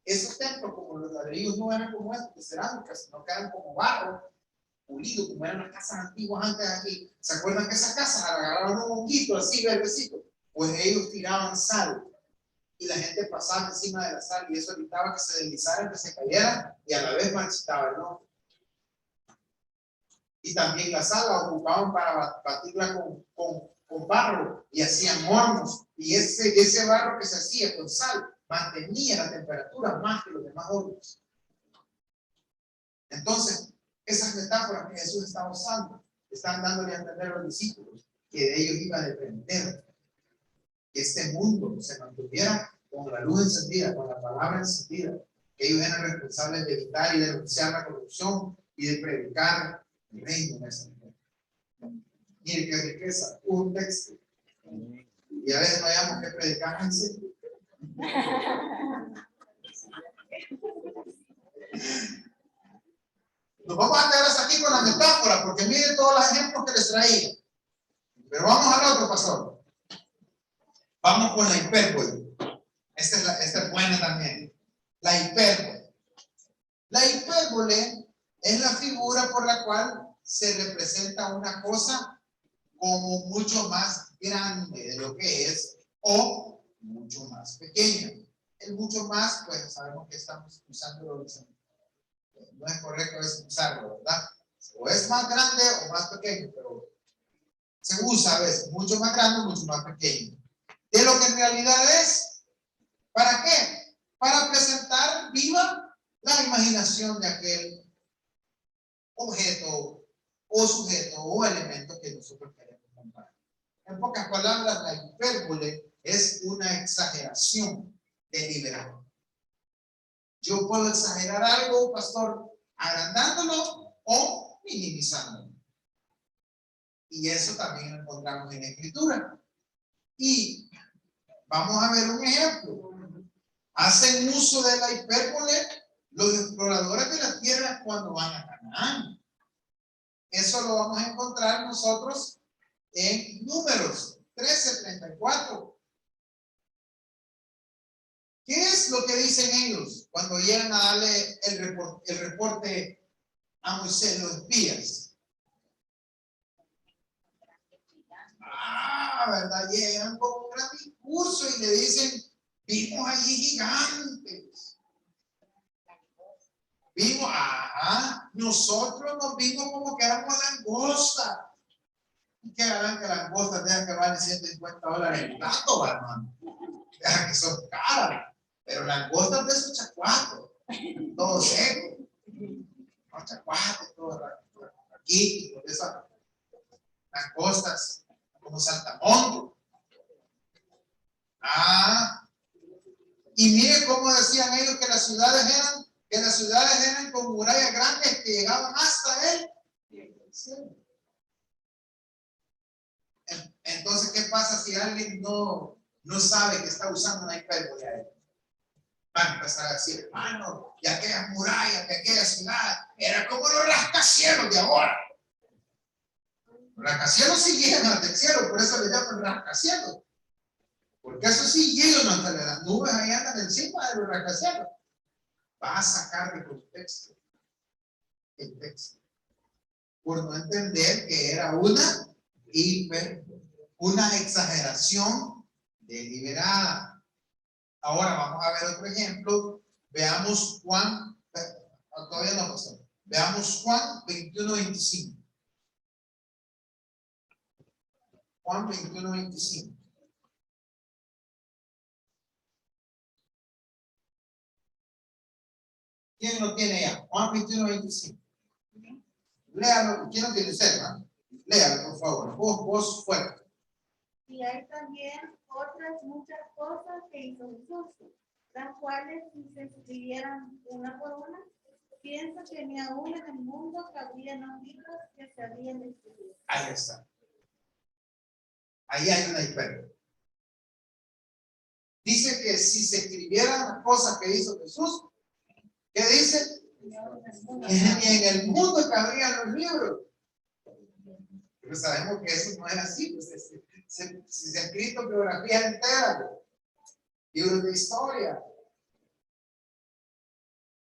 Esos templos, como los ladrillos no eran como estos de cerámica, sino que eran como barro pulido, como eran las casas antiguas antes aquí. ¿Se acuerdan que esas casas agarraban un honguito así verdecito? Pues ellos tiraban sal y la gente pasaba encima de la sal y eso evitaba que se deslizaran, que se cayeran y a la vez marchitaba el hongo. Y también la sal la ocupaban para batirla con barro y hacían hornos. Y ese barro que se hacía con sal mantenía la temperatura más que los demás hornos. Entonces, esas metáforas que Jesús estaba usando, están dándole a entender a los discípulos que de ellos iba a depender que este mundo se mantuviera con la luz encendida, con la palabra encendida, que ellos eran responsables de evitar y denunciar la corrupción y de predicar el reino en esa mujer. Mire qué riqueza, un texto. Y a veces no hayamos que predicar en serio. Nos vamos a quedar hasta aquí con la metáfora, porque miren todos los ejemplos que les traía. Pero vamos al otro, pastor. Vamos con la hipérbole. Esta es buena también. La hipérbole. La hipérbole es la figura por la cual se representa una cosa como mucho más grande de lo que es o mucho más pequeña. El mucho más, pues sabemos que estamos usando, no es correcto usarlo, ¿verdad? O es más grande o más pequeño, pero se usa a veces mucho más grande o mucho más pequeño. De lo que en realidad es, ¿para qué? Para presentar viva la imaginación de aquel objeto o sujeto o elemento que nosotros queremos comparar. En pocas palabras, la hipérbole es una exageración deliberada. Yo puedo exagerar algo, pastor, agrandándolo o minimizándolo. Y eso también lo encontramos en la Escritura. Y vamos a ver un ejemplo. Hacen uso de la hipérbole los exploradores de la tierra cuando van a Canaán. Eso lo vamos a encontrar nosotros en Números 13:34. ¿Qué es lo que dicen ellos cuando llegan a darle el reporte a Moisés, los espías? ¿Verdad? Llegan con un gran discurso y le dicen, vimos allí gigantes. Vimos, nosotros nos vimos como que éramos langostas. ¿Y qué harán que langostas tengan que valer $150 el plato, hermano? Deja que son caras. Pero langostas de esos chacuatos, todo seco. Los chacuatos, todo aquí, con esas langostas, como saltamontes. Y mire cómo decían ellos que las ciudades eran con murallas grandes que llegaban hasta él. Entonces, ¿qué pasa si alguien no sabe que está usando una hipérbole ahí? Van a empezar a decir, hermano, y aquellas murallas de aquella ciudad era como los rascacielos de ahora. Los rascacielos sí llegan hasta el cielo, por eso le llaman rascacielos. Porque eso sí llegan hasta las nubes, ahí andan encima de los rascacielos. Va a sacar de contexto el texto por no entender que era una exageración deliberada. Ahora vamos a ver otro ejemplo. Veamos Juan, todavía no pasó. Veamos Juan 21:25. Juan 21:25. ¿Quién lo tiene ya? Juan 21:25. Léalo. ¿Quién lo tiene? Usted, ¿no? Léalo, por favor. Vos fuerte. Y hay también otras muchas cosas que hizo Jesús, las cuales si se escribieran una por una, pienso que ni aún en el mundo cabrían los libros que se habían escrito. Ahí está. Ahí hay una hipérbole. Dice que si se escribieran las cosas que hizo Jesús, ¿qué dice? Ni en el mundo cabrían los libros. Pero sabemos que eso no es así. Pues, se ha escrito biografías enteras, libros de historia.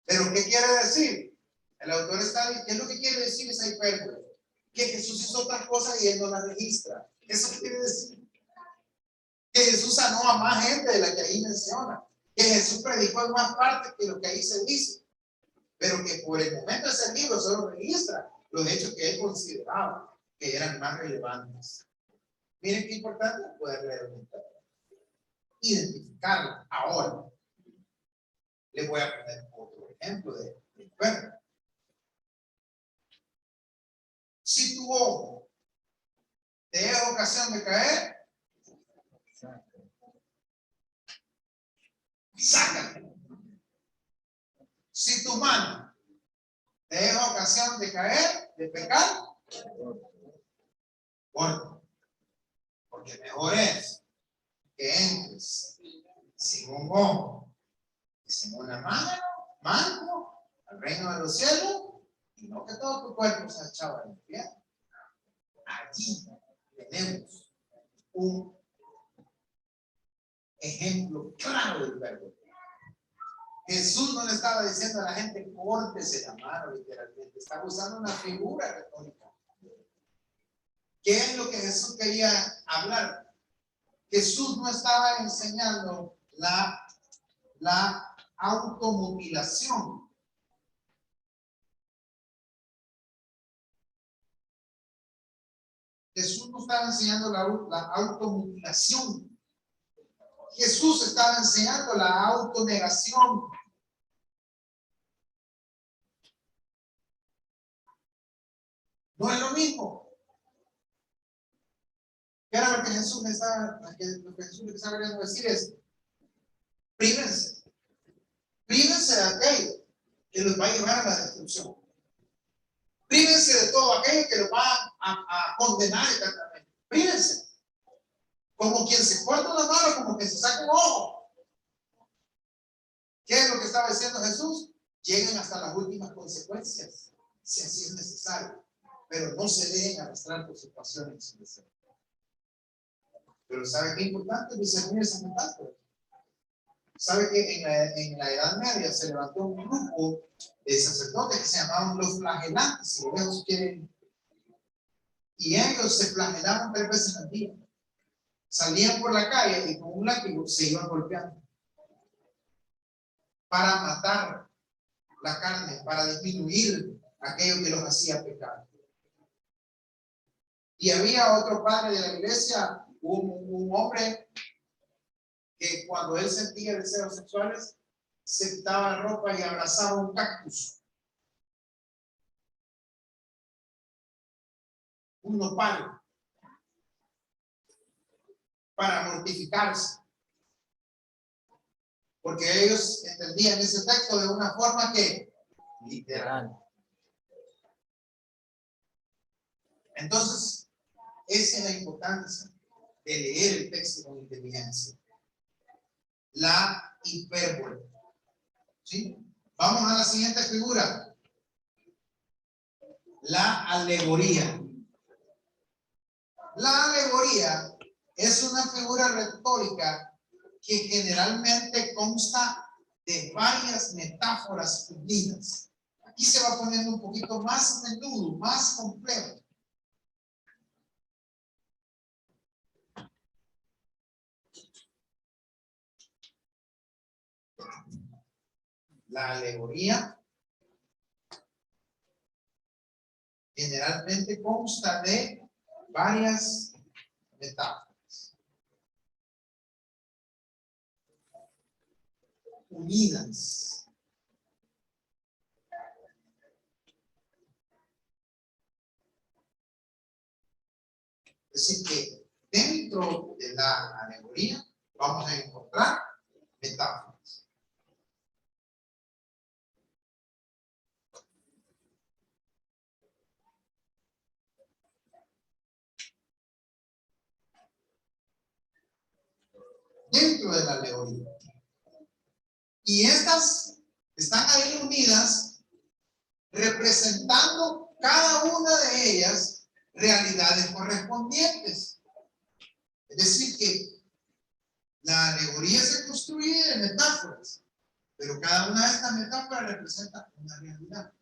Pero ¿qué quiere decir? El autor está diciendo, ¿qué es lo que quiere decir esa hipérbole? Que Jesús hizo otras cosas y él no las registra. ¿Eso qué quiere decir? Que Jesús sanó a más gente de la que ahí menciona. Que Jesús predicó en más partes que lo que ahí se dice. Pero que por el momento ese libro solo registra los hechos que él consideraba que eran más relevantes. Miren qué importante poder leer un texto. Identificarlo. Ahora, les voy a poner otro ejemplo de bueno. Si tu ojo te es ocasión de caer, sácalo. Si tu mano te es ocasión de caer, de pecar, corta. Porque mejor es que entres sin un ojo y sin una mano al reino de los cielos y no que todo tu cuerpo se echaba en pie. Allí tenemos un ejemplo claro del verbo. Jesús no le estaba diciendo a la gente córtese la mano literalmente, estaba usando una figura retórica. ¿Qué es lo que Jesús quería hablar? Jesús no estaba enseñando la automutilación. Jesús no estaba enseñando la automutilación. Jesús estaba enseñando la autonegación. No es lo mismo. ¿Qué era lo que Jesús le estaba queriendo decir? Es prívense. Prívense de aquello que los va a llevar a la destrucción. Prívense de todo aquello que los va a condenar eternamente. Prívense. Como quien se corta la mano, como quien se saca un ojo. ¿Qué es lo que estaba diciendo Jesús? Lleguen hasta las últimas consecuencias, si así es necesario. Pero no se dejen arrastrar por situaciones sin deseo. Pero ¿sabe qué importante? Discernir ese contacto. ¿Sabe que en la Edad Media se levantó un grupo de sacerdotes que se llamaban los flagelantes, si los quieren? Y ellos se flagelaban 3 veces al día. Salían por la calle y con un látigo se iban golpeando para matar la carne, para disminuir aquello que los hacía pecar. Y había otro padre de la iglesia, un hombre que cuando él sentía deseos sexuales se quitaba ropa y abrazaba un cactus, un nopal, para mortificarse, porque ellos entendían ese texto de una forma que literal. Entonces, esa es la importancia de leer el texto con inteligencia. La hipérbole. ¿Sí? Vamos a la siguiente figura. La alegoría. La alegoría es una figura retórica que generalmente consta de varias metáforas unidas. Aquí se va poniendo un poquito más menudo, más complejo. La alegoría generalmente consta de varias metáforas unidas. Es decir, que dentro de la alegoría vamos a encontrar metáforas. Dentro de la alegoría. Y estas están ahí unidas representando cada una de ellas realidades correspondientes. Es decir, que la alegoría se construye de metáforas, pero cada una de estas metáforas representa una realidad.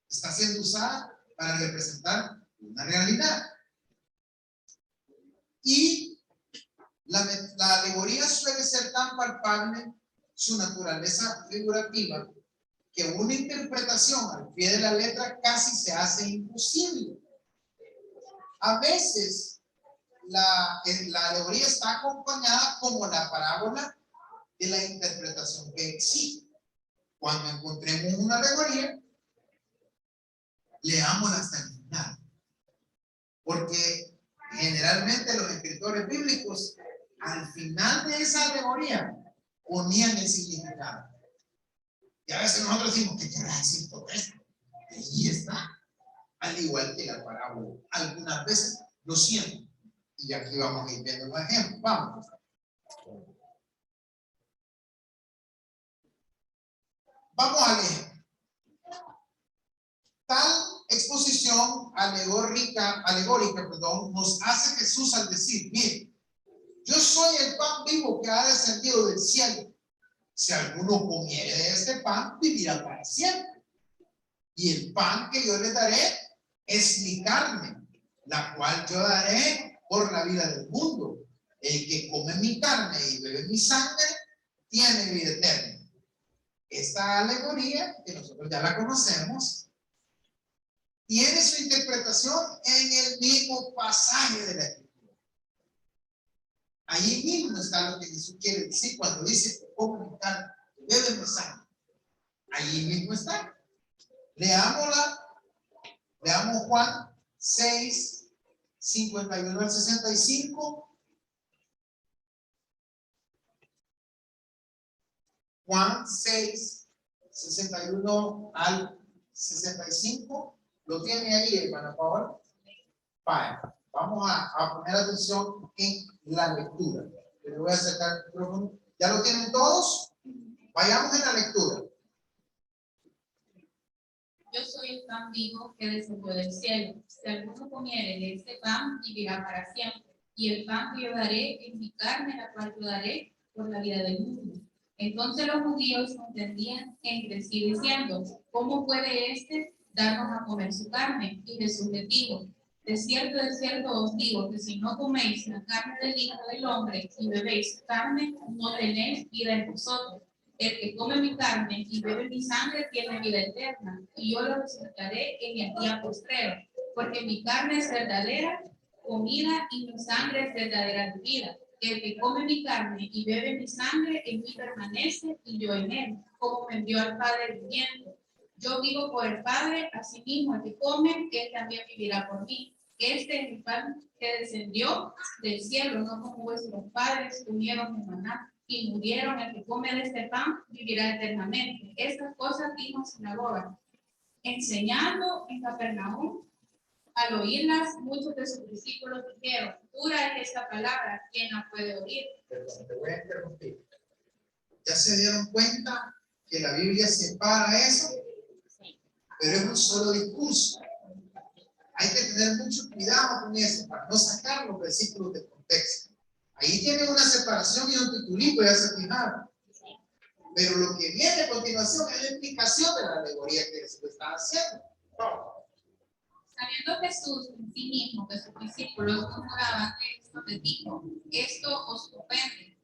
Está siendo usada para representar una realidad. Y la alegoría suele ser tan palpable, su naturaleza figurativa, que una interpretación al pie de la letra casi se hace imposible. A veces la alegoría está acompañada como la parábola de la interpretación que existe. Cuando encontremos una alegoría, leámosla hasta el final, porque generalmente los escritores bíblicos al final de esa alegoría ponían el significado. Y a veces nosotros decimos, ¿qué quiere decir todo esto? Ahí está. Al igual que la parábola. Algunas veces lo siento. Y aquí vamos a ir viendo un ejemplo. Vamos. Vamos a leer. Tal exposición alegórica, nos hace Jesús al decir, bien, yo soy el pan vivo que ha descendido del cielo. Si alguno comiere de este pan, vivirá para siempre. Y el pan que yo les daré es mi carne, la cual yo daré por la vida del mundo. El que come mi carne y bebe mi sangre, tiene vida eterna. Esta alegoría, que nosotros ya la conocemos, tiene su interpretación en el mismo pasaje de la Escritura. Ahí mismo está lo que Jesús quiere decir cuando dice, come mi carne, bebe mi sangre. Ahí mismo está. Leámosla. Leamos Juan 6, 51 al 65. Juan 6, 61 al 65. ¿Lo tiene ahí, hermano, por favor? Vale. Vamos a poner atención en la lectura. Le voy a acercar el micrófono. ¿Ya lo tienen todos? Vayamos en la lectura. Yo soy el pan vivo que descendió del cielo. Si alguno comiere de este pan, vivirá para siempre. Y el pan que yo daré es mi carne, la cual yo daré por la vida del mundo. Entonces los judíos contendían entre sí diciendo, ¿cómo puede éste darnos a comer su carne? Y Jesús les dijo, de cierto os digo, que si no coméis la carne del Hijo del Hombre y bebéis su carne, no tenéis vida en vosotros. El que come mi carne y bebe mi sangre tiene vida eterna, y yo lo resucitaré en el día postrero, porque mi carne es verdadera comida y mi sangre es verdadera vida. El que come mi carne y bebe mi sangre en mí permanece y yo en él, como me envió al Padre viviendo. Yo vivo por el Padre, asimismo el que come, él también vivirá por mí. Este es el pan que descendió del cielo, no como vuestros padres comieron el maná y murieron. El que come de este pan vivirá eternamente. Estas cosas dijo en sinagoga, enseñando en Capernaum. Al oírlas, muchos de sus discípulos dijeron, dura es esta palabra, ¿quién la puede oír? Perdón, te voy a interrumpir. ¿Ya se dieron cuenta que la Biblia separa eso? Pero es un solo discurso. Hay que tener mucho cuidado con eso para no sacar los versículos de contexto. Ahí tiene una separación y un titulito, ya se fijaron. Pero lo que viene a continuación es la explicación de la alegoría que Jesús está haciendo. Sabiendo Jesús en sí mismo que sus discípulos murmuraban de esto, les dijo, esto os ofende,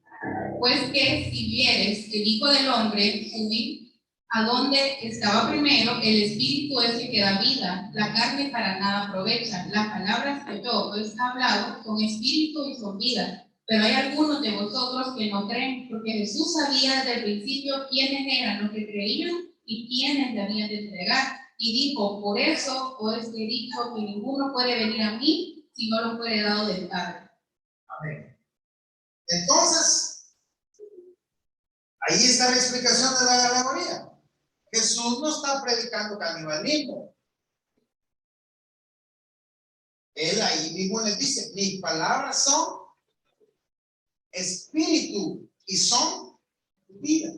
pues que si vieres el Hijo del Hombre subir a donde estaba primero, el Espíritu es el que da vida, la carne para nada aprovecha. Las palabras que yo os he hablado son espíritu y son vida. Pero hay algunos de vosotros que no creen, porque Jesús sabía desde el principio quiénes eran los que creían y quiénes le habían de entregar. Y dijo, por eso os he dicho que ninguno puede venir a mí si no lo fuere dado del Padre. Amén. Entonces, ahí está la explicación de la alegoría. Jesús no está predicando canibalismo. Él ahí mismo les dice, mis palabras son espíritu y son vida.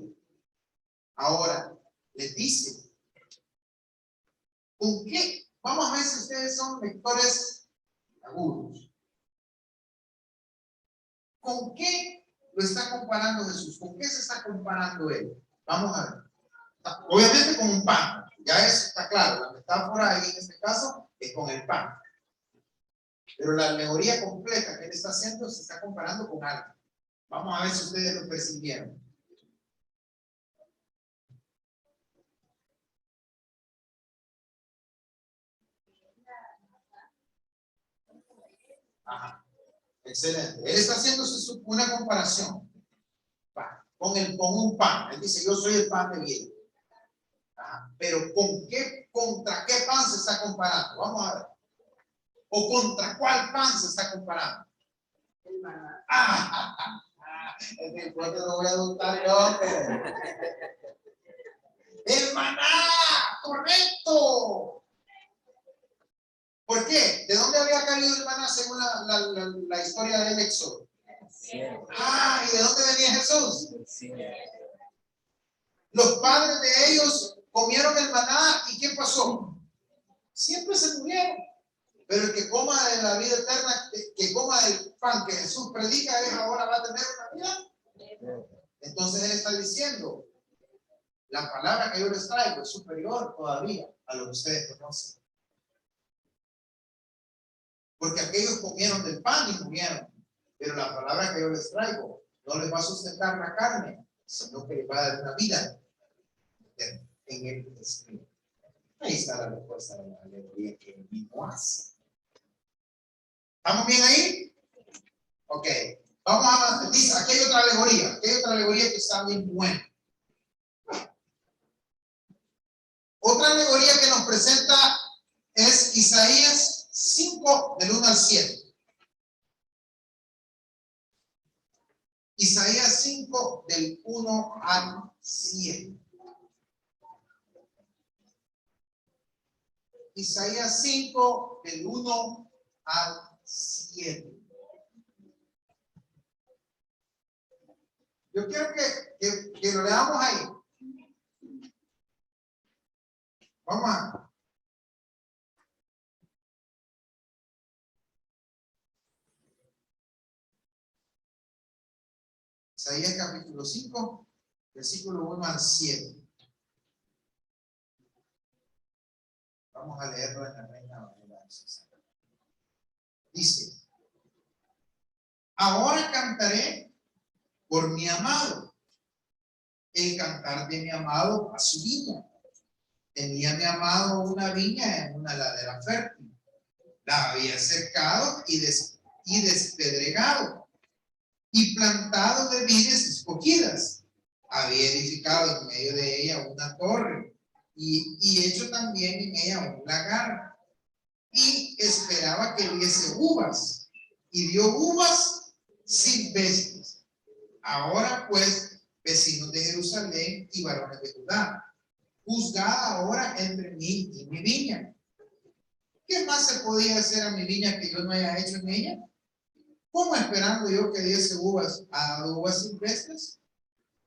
Ahora, les dice, ¿Con qué? Vamos a ver si ustedes son lectores agudos. ¿Con qué lo está comparando Jesús? ¿Con qué se está comparando él? Vamos a ver. Obviamente con un pan. Ya eso está claro. La metáfora ahí en este caso es con el pan. Pero la alegoría completa que él está haciendo se está comparando con algo. Vamos a ver si ustedes lo percibieron. Ajá. Excelente. Él está haciendo una comparación con un pan. Él dice, yo soy el pan de vida. Ajá. Pero ¿contra qué pan se está comparando? Vamos a ver. ¿O contra cuál pan se está comparando? El maná. Después te lo voy a adoptar yo. El maná, correcto. ¿Por qué? ¿De dónde había caído el maná según la historia del Éxodo? Sí. ¿Y de dónde venía Jesús? Sí. Los padres de ellos comieron el maná y ¿qué pasó? Siempre se murieron. Pero el que coma de la vida eterna, que coma del pan que Jesús predica, es ahora va a tener una vida. Entonces él está diciendo, la palabra que yo les traigo es superior todavía a lo que ustedes conocen. Porque aquellos comieron del pan y murieron. Pero la palabra que yo les traigo no les va a sustentar la carne, sino que les va a dar una vida en el espíritu. Ahí está la respuesta de la alegoría que el mismo hace. ¿Estamos bien ahí? Ok. Vamos a dice, aquí hay otra alegoría que está bien buena. Otra alegoría que nos presenta es Isaías 5, del 1 al 7. Isaías 5, del 1 al 7. Isaías 5, del 1 al 7. Yo quiero que lo leamos ahí. Vamos a. Isaías capítulo 5, versículo 1 al 7. Vamos a leerlo en la Reina Valera. Dice, ahora cantaré por mi amado, el cantar de mi amado a su viña. Tenía mi amado una viña en una ladera fértil. La había cercado y despedregado y plantado de vides escogidas. Había edificado en medio de ella una torre y hecho también en ella un lagar. Y esperaba que diese uvas y dio uvas silvestres. Ahora pues, vecinos de Jerusalén y varones de Judá, juzgad ahora entre mí y mi viña. ¿Qué más se podía hacer a mi viña que yo no haya hecho en ella? ¿Cómo esperando yo que diese uvas, ha dado uvas silvestres?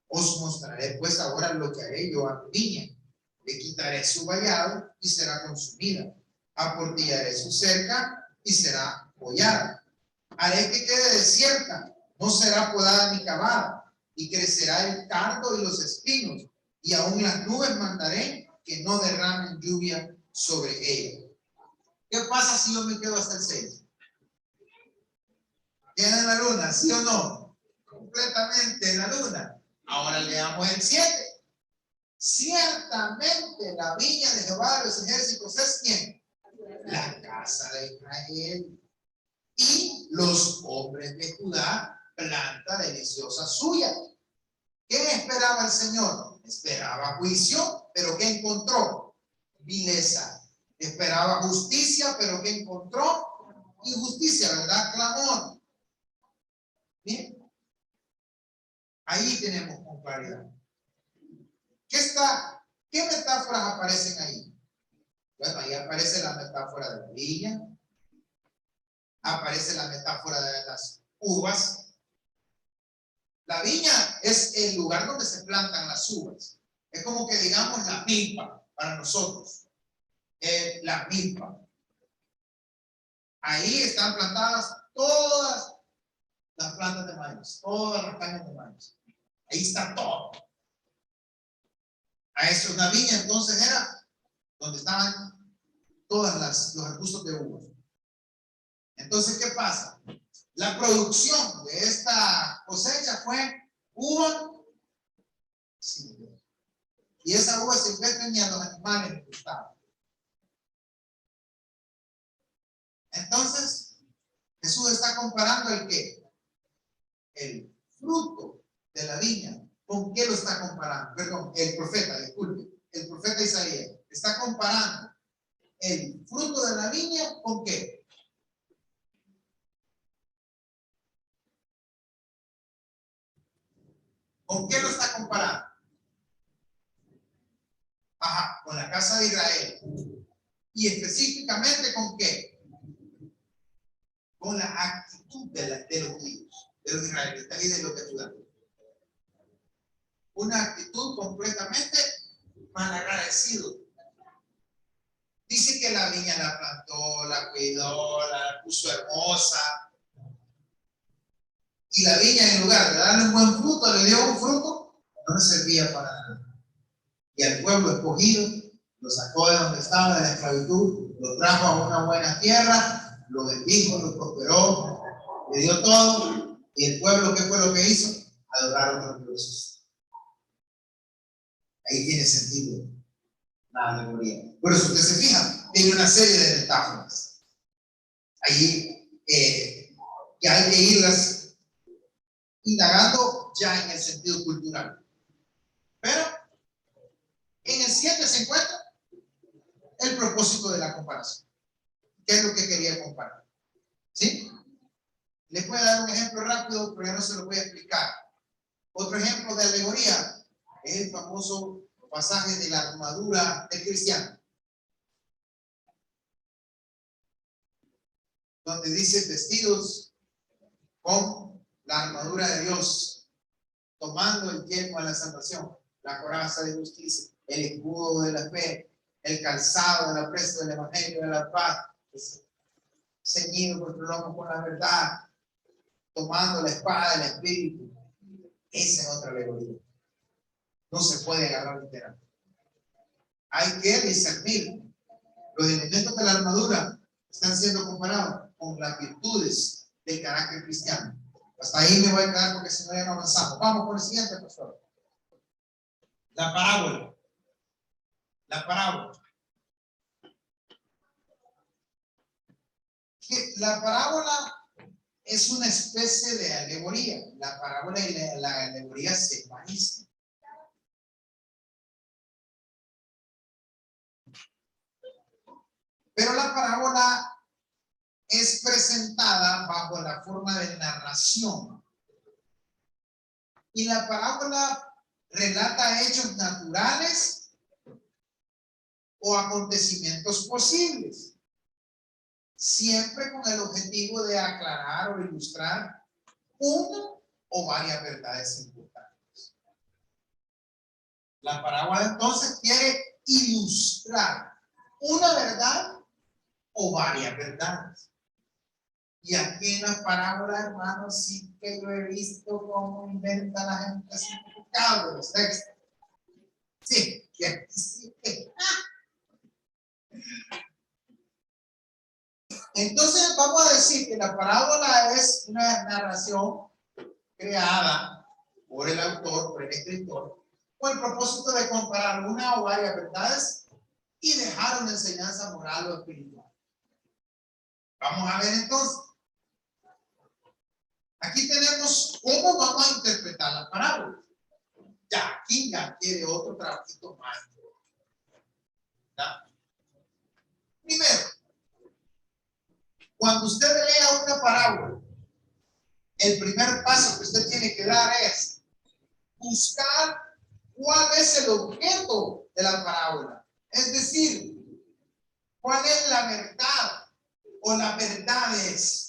Os mostraré pues ahora lo que haré yo a mi viña. Le quitaré su vallado y será consumida. Aportillaré su cerca y será hollada. Haré que quede desierta, no será podada ni cavada, y crecerá el cardo y los espinos, y aún las nubes mandaré que no derramen lluvia sobre ella. ¿Qué pasa si yo me quedo hasta el 6? ¿Queda en la luna, sí o no? Completamente en la luna. Ahora leamos el 7. Ciertamente la viña de Jehová de los ejércitos es ¿quién? La casa de Israel. Y los hombres de Judá, planta deliciosa suya. ¿Qué esperaba el Señor? Esperaba juicio, pero ¿qué encontró? Vileza. Esperaba justicia, pero ¿qué encontró? Injusticia, ¿verdad? Clamor. Bien. Ahí tenemos con claridad. ¿Qué metáforas aparecen ahí? Bueno, ahí aparece la metáfora de la viña, aparece la metáfora de las uvas. La viña es el lugar donde se plantan las uvas. Es como que digamos la milpa para nosotros. la milpa. Ahí están plantadas todas las plantas de maíz, todas las cañas de maíz. Ahí está todo. A eso una viña entonces era donde estaban los arbustos de uvas. Entonces, ¿qué pasa? La producción de esta cosecha fue uva, y esa uva silvestre ni a los animales les gustaba. Entonces, Jesús está comparando el qué? El fruto de la viña. ¿Con qué lo está comparando? Perdón, el profeta, disculpe. El profeta Isaías está comparando el fruto de la viña ¿con qué? ¿Con qué lo está comparando? Ajá, con la casa de Israel. Y específicamente ¿con qué? Con la actitud de los judíos, de los israelitas y de los de Judá. Una actitud completamente malagradecido. Dice que la viña la plantó, la cuidó, la puso hermosa. Y la viña, en lugar de darle un buen fruto, le dio un fruto, no le servía para nada. Y al pueblo escogido lo sacó de donde estaba, de la esclavitud, lo trajo a una buena tierra, lo bendijo, lo prosperó, le dio todo. Y el pueblo, ¿qué fue lo que hizo? Adorar a otros dioses. Ahí tiene sentido la alegoría. Por eso usted se fija, tiene una serie de metáforas. Ahí que hay que irlas indagando ya en el sentido cultural. Pero en el 7 se encuentra el propósito de la comparación. ¿Qué es lo que quería comparar? ¿Sí? Les voy a dar un ejemplo rápido, pero ya no se lo voy a explicar. Otro ejemplo de alegoría es el famoso pasaje de la armadura del cristiano, donde dice vestidos con la armadura de Dios, tomando el yelmo a la salvación, la coraza de justicia, el escudo de la fe, el calzado de la presa del evangelio de la paz, ceñido por tu lomo con la verdad, tomando la espada del espíritu. Esa es otra alegoría. No se puede agarrar literal. Hay que discernir. Los elementos de la armadura están siendo comparados con las virtudes del carácter cristiano. Hasta ahí me voy a quedar porque si no ya no avanzamos. Vamos por el siguiente, pastor. La parábola. La parábola. La parábola es una especie de alegoría. La parábola y la alegoría se parecen. Pero la parábola es presentada bajo la forma de narración. Y la parábola relata hechos naturales o acontecimientos posibles, siempre con el objetivo de aclarar o ilustrar una o varias verdades importantes. La parábola entonces quiere ilustrar una verdad o varias verdades. Y aquí en la parábola, hermanos, sí que yo he visto cómo inventa la gente significado de los textos. Sí, sí. Entonces vamos a decir que la parábola es una narración creada por el autor, por el escritor, con el propósito de comparar una o varias verdades y dejar una enseñanza moral o espiritual. Vamos a ver entonces. Aquí tenemos cómo vamos a interpretar la parábola. Ya, aquí ya quiere otro trabajito más. ¿Ya? Primero, cuando usted lea una parábola, el primer paso que usted tiene que dar es buscar cuál es el objeto de la parábola. Es decir, cuál es la verdad o las verdades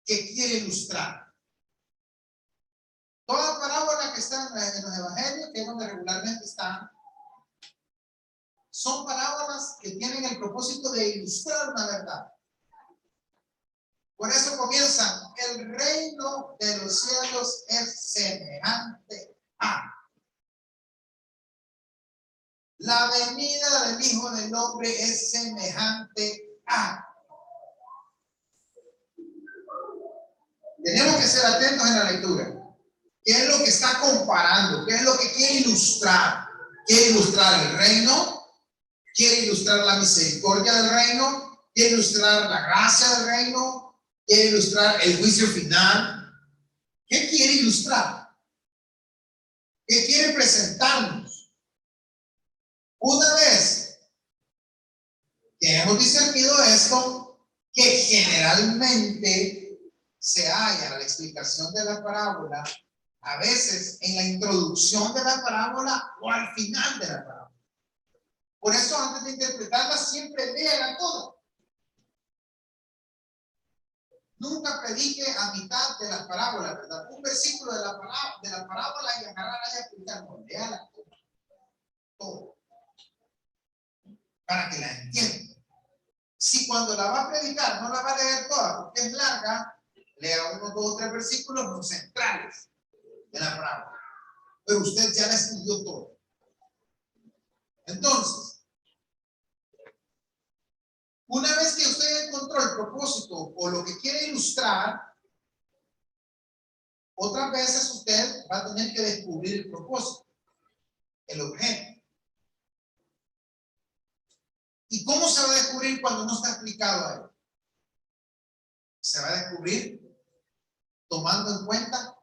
que quiere ilustrar. Toda parábola que está en los evangelios, que es donde regularmente están, son parábolas que tienen el propósito de ilustrar una verdad. Por eso comienzan: el reino de los cielos es semejante a. La venida del Hijo del Hombre es semejante a. Tenemos que ser atentos en la lectura. ¿Qué es lo que está comparando? ¿Qué es lo que quiere ilustrar? ¿Quiere ilustrar el reino? ¿Quiere ilustrar la misericordia del reino? ¿Quiere ilustrar la gracia del reino? ¿Quiere ilustrar el juicio final? ¿Qué quiere ilustrar? ¿Qué quiere presentarnos? Una vez que hemos discernido esto, que generalmente se halla en la explicación de la parábola, a veces en la introducción de la parábola o al final de la parábola. Por eso, antes de interpretarla, siempre léala toda. Nunca predique a mitad de la parábola, ¿verdad? Un versículo de la parábola y agarrarla y aplicar. No, léala todo, para que la entienda. Si cuando la va a predicar no la va a leer toda porque es larga, lea unos 2 o 3 versículos los centrales de la parábola. Pero usted ya la estudió todo. Entonces, una vez que usted encontró el propósito o lo que quiere ilustrar, otras veces usted va a tener que descubrir el propósito, el objeto. ¿Y cómo se va a descubrir cuando no está explicado ahí? Se va a descubrir tomando en cuenta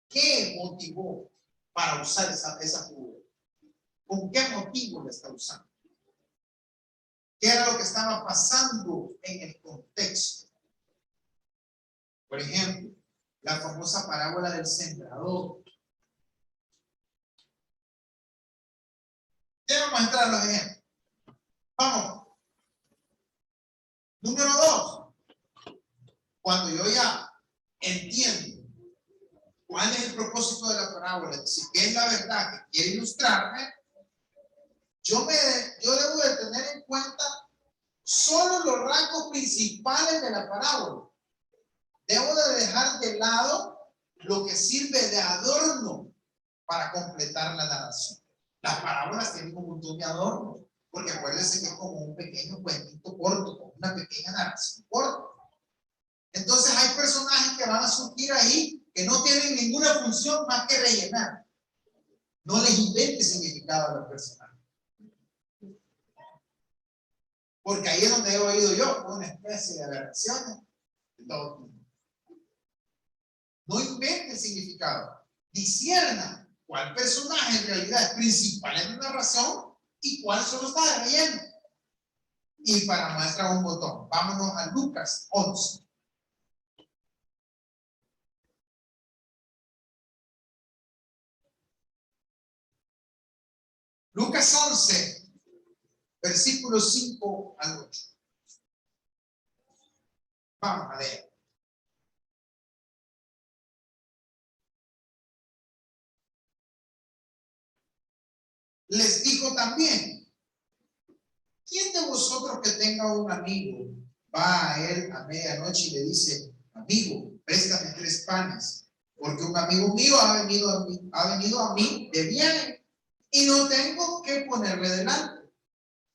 qué motivó para usar esa figura. ¿Con qué motivo la está usando? ¿Qué era lo que estaba pasando en el contexto? Por ejemplo, la famosa parábola del sembrador. Ya vamos a entrar a los ejemplos. Vamos. Número 2. Cuando yo ya entiendo cuál es el propósito de la parábola, si qué es la verdad que quiere ilustrarme, yo debo de tener en cuenta solo los rasgos principales de la parábola. Debo de dejar de lado lo que sirve de adorno para completar la narración. Las parábolas tienen un montón de adornos, porque acuérdense que es como un pequeño cuentito corto, como una pequeña narración corta. Entonces hay personajes que van a surgir ahí que no tienen ninguna función más que rellenar. No les invente significado a los personajes. Porque ahí es donde he oído yo una especie de aberraciones de todo tipo. No invente significado. Discierna cuál personaje en realidad es principal en la narración y cuál solo está de relleno. Y para muestra un botón, vámonos a Lucas 11. Lucas 11, versículos 5 al 8. Vamos a leer. Les dijo también: ¿quién de vosotros que tenga un amigo va a él a medianoche y le dice: amigo, préstame 3 panes, porque un amigo mío ha venido a mí de viaje y no tengo que ponerle delante?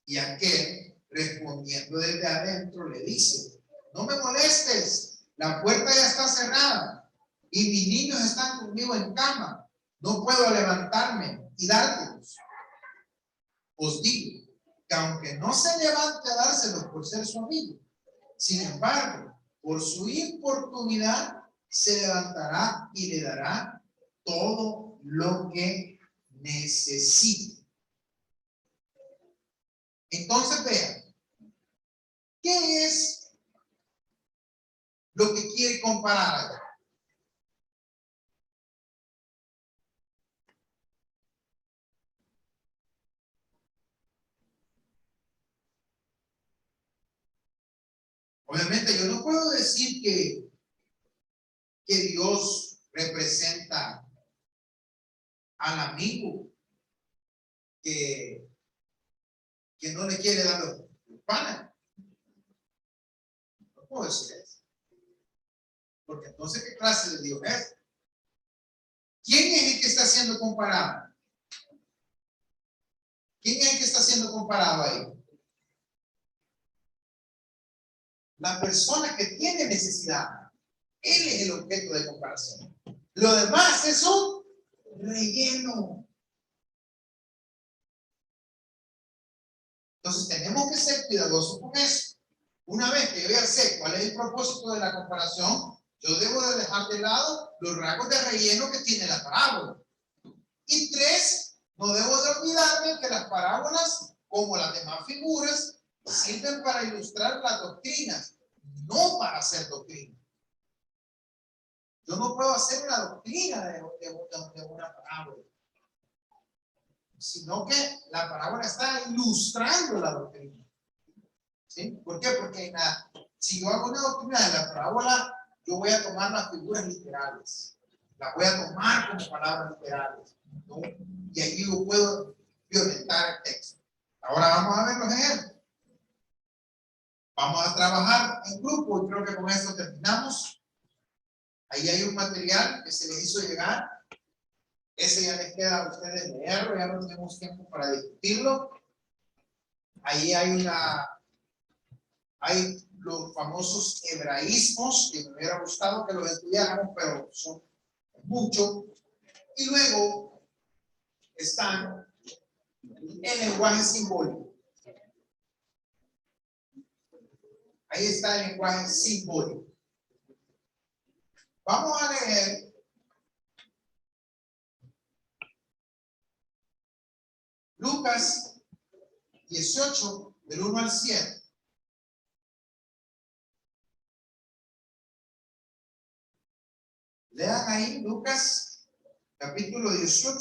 Y aquel, respondiendo desde adentro, le dice: no me molestes, la puerta ya está cerrada y mis niños están conmigo en cama, no puedo levantarme y dártelos. Os digo que aunque no se levante a dárselos por ser su amigo, sin embargo, por su importunidad se levantará y le dará todo lo que necesite. Entonces vean, ¿qué es lo que quiere comparar acá? Obviamente yo no puedo decir que Dios representa al amigo que que no le quiere dar los panes. No puedo decir eso. Porque entonces, ¿qué clase de Dios es? ¿Quién es el que está siendo comparado? ¿Quién es el que está siendo comparado ahí? La persona que tiene necesidad. Él es el objeto de comparación. Lo demás es un relleno. Entonces tenemos que ser cuidadosos con eso. Una vez que yo ya sé cuál es el propósito de la comparación, yo debo de dejar de lado los rasgos de relleno que tiene la parábola. Y tres, no debo de olvidarme que las parábolas, como las demás figuras, sirven para ilustrar las doctrinas, no para hacer doctrina. Yo no puedo hacer una doctrina de una parábola, sino que la parábola está ilustrando la doctrina. ¿Sí? ¿Por qué? Porque si yo hago una doctrina de la parábola, yo voy a tomar las figuras literales, las voy a tomar como palabras literales, ¿no? Y ahí yo puedo violentar el texto. Ahora vamos a ver los ejemplos. Vamos a trabajar en grupo y creo que con esto terminamos. Ahí hay un material que se les hizo llegar. Ese ya les queda a ustedes leerlo, ya no tenemos tiempo para discutirlo. Ahí hay los famosos hebraísmos, que me hubiera gustado que los estudiáramos, pero son muchos. Y luego están el lenguaje simbólico. Ahí está el lenguaje simbólico. Vamos a leer Lucas 18, del 1 al 7. Lean ahí Lucas capítulo 18,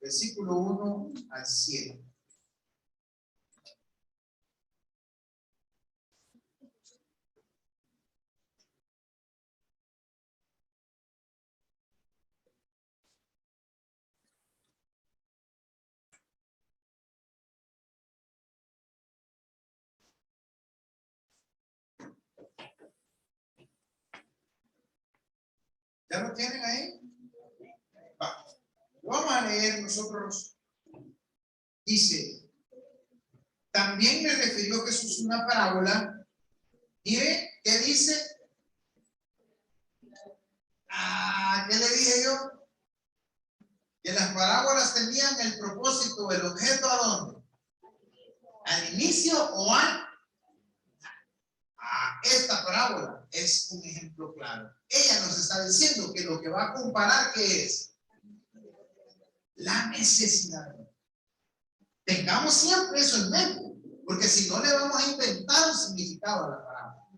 versículo 1 al 7. ¿Ya lo tienen ahí? Va. Lo vamos a leer nosotros. Dice, también le refirió Jesús una parábola. Mire, ¿qué dice? ¿Qué le dije yo? Que las parábolas tenían el propósito, el objeto, ¿a dónde? ¿Al inicio o a esta parábola? Es un ejemplo claro. Ella nos está diciendo que lo que va a comparar, ¿qué es? La necesidad. Tengamos siempre eso en mente, porque si no le vamos a inventar un significado a la parábola.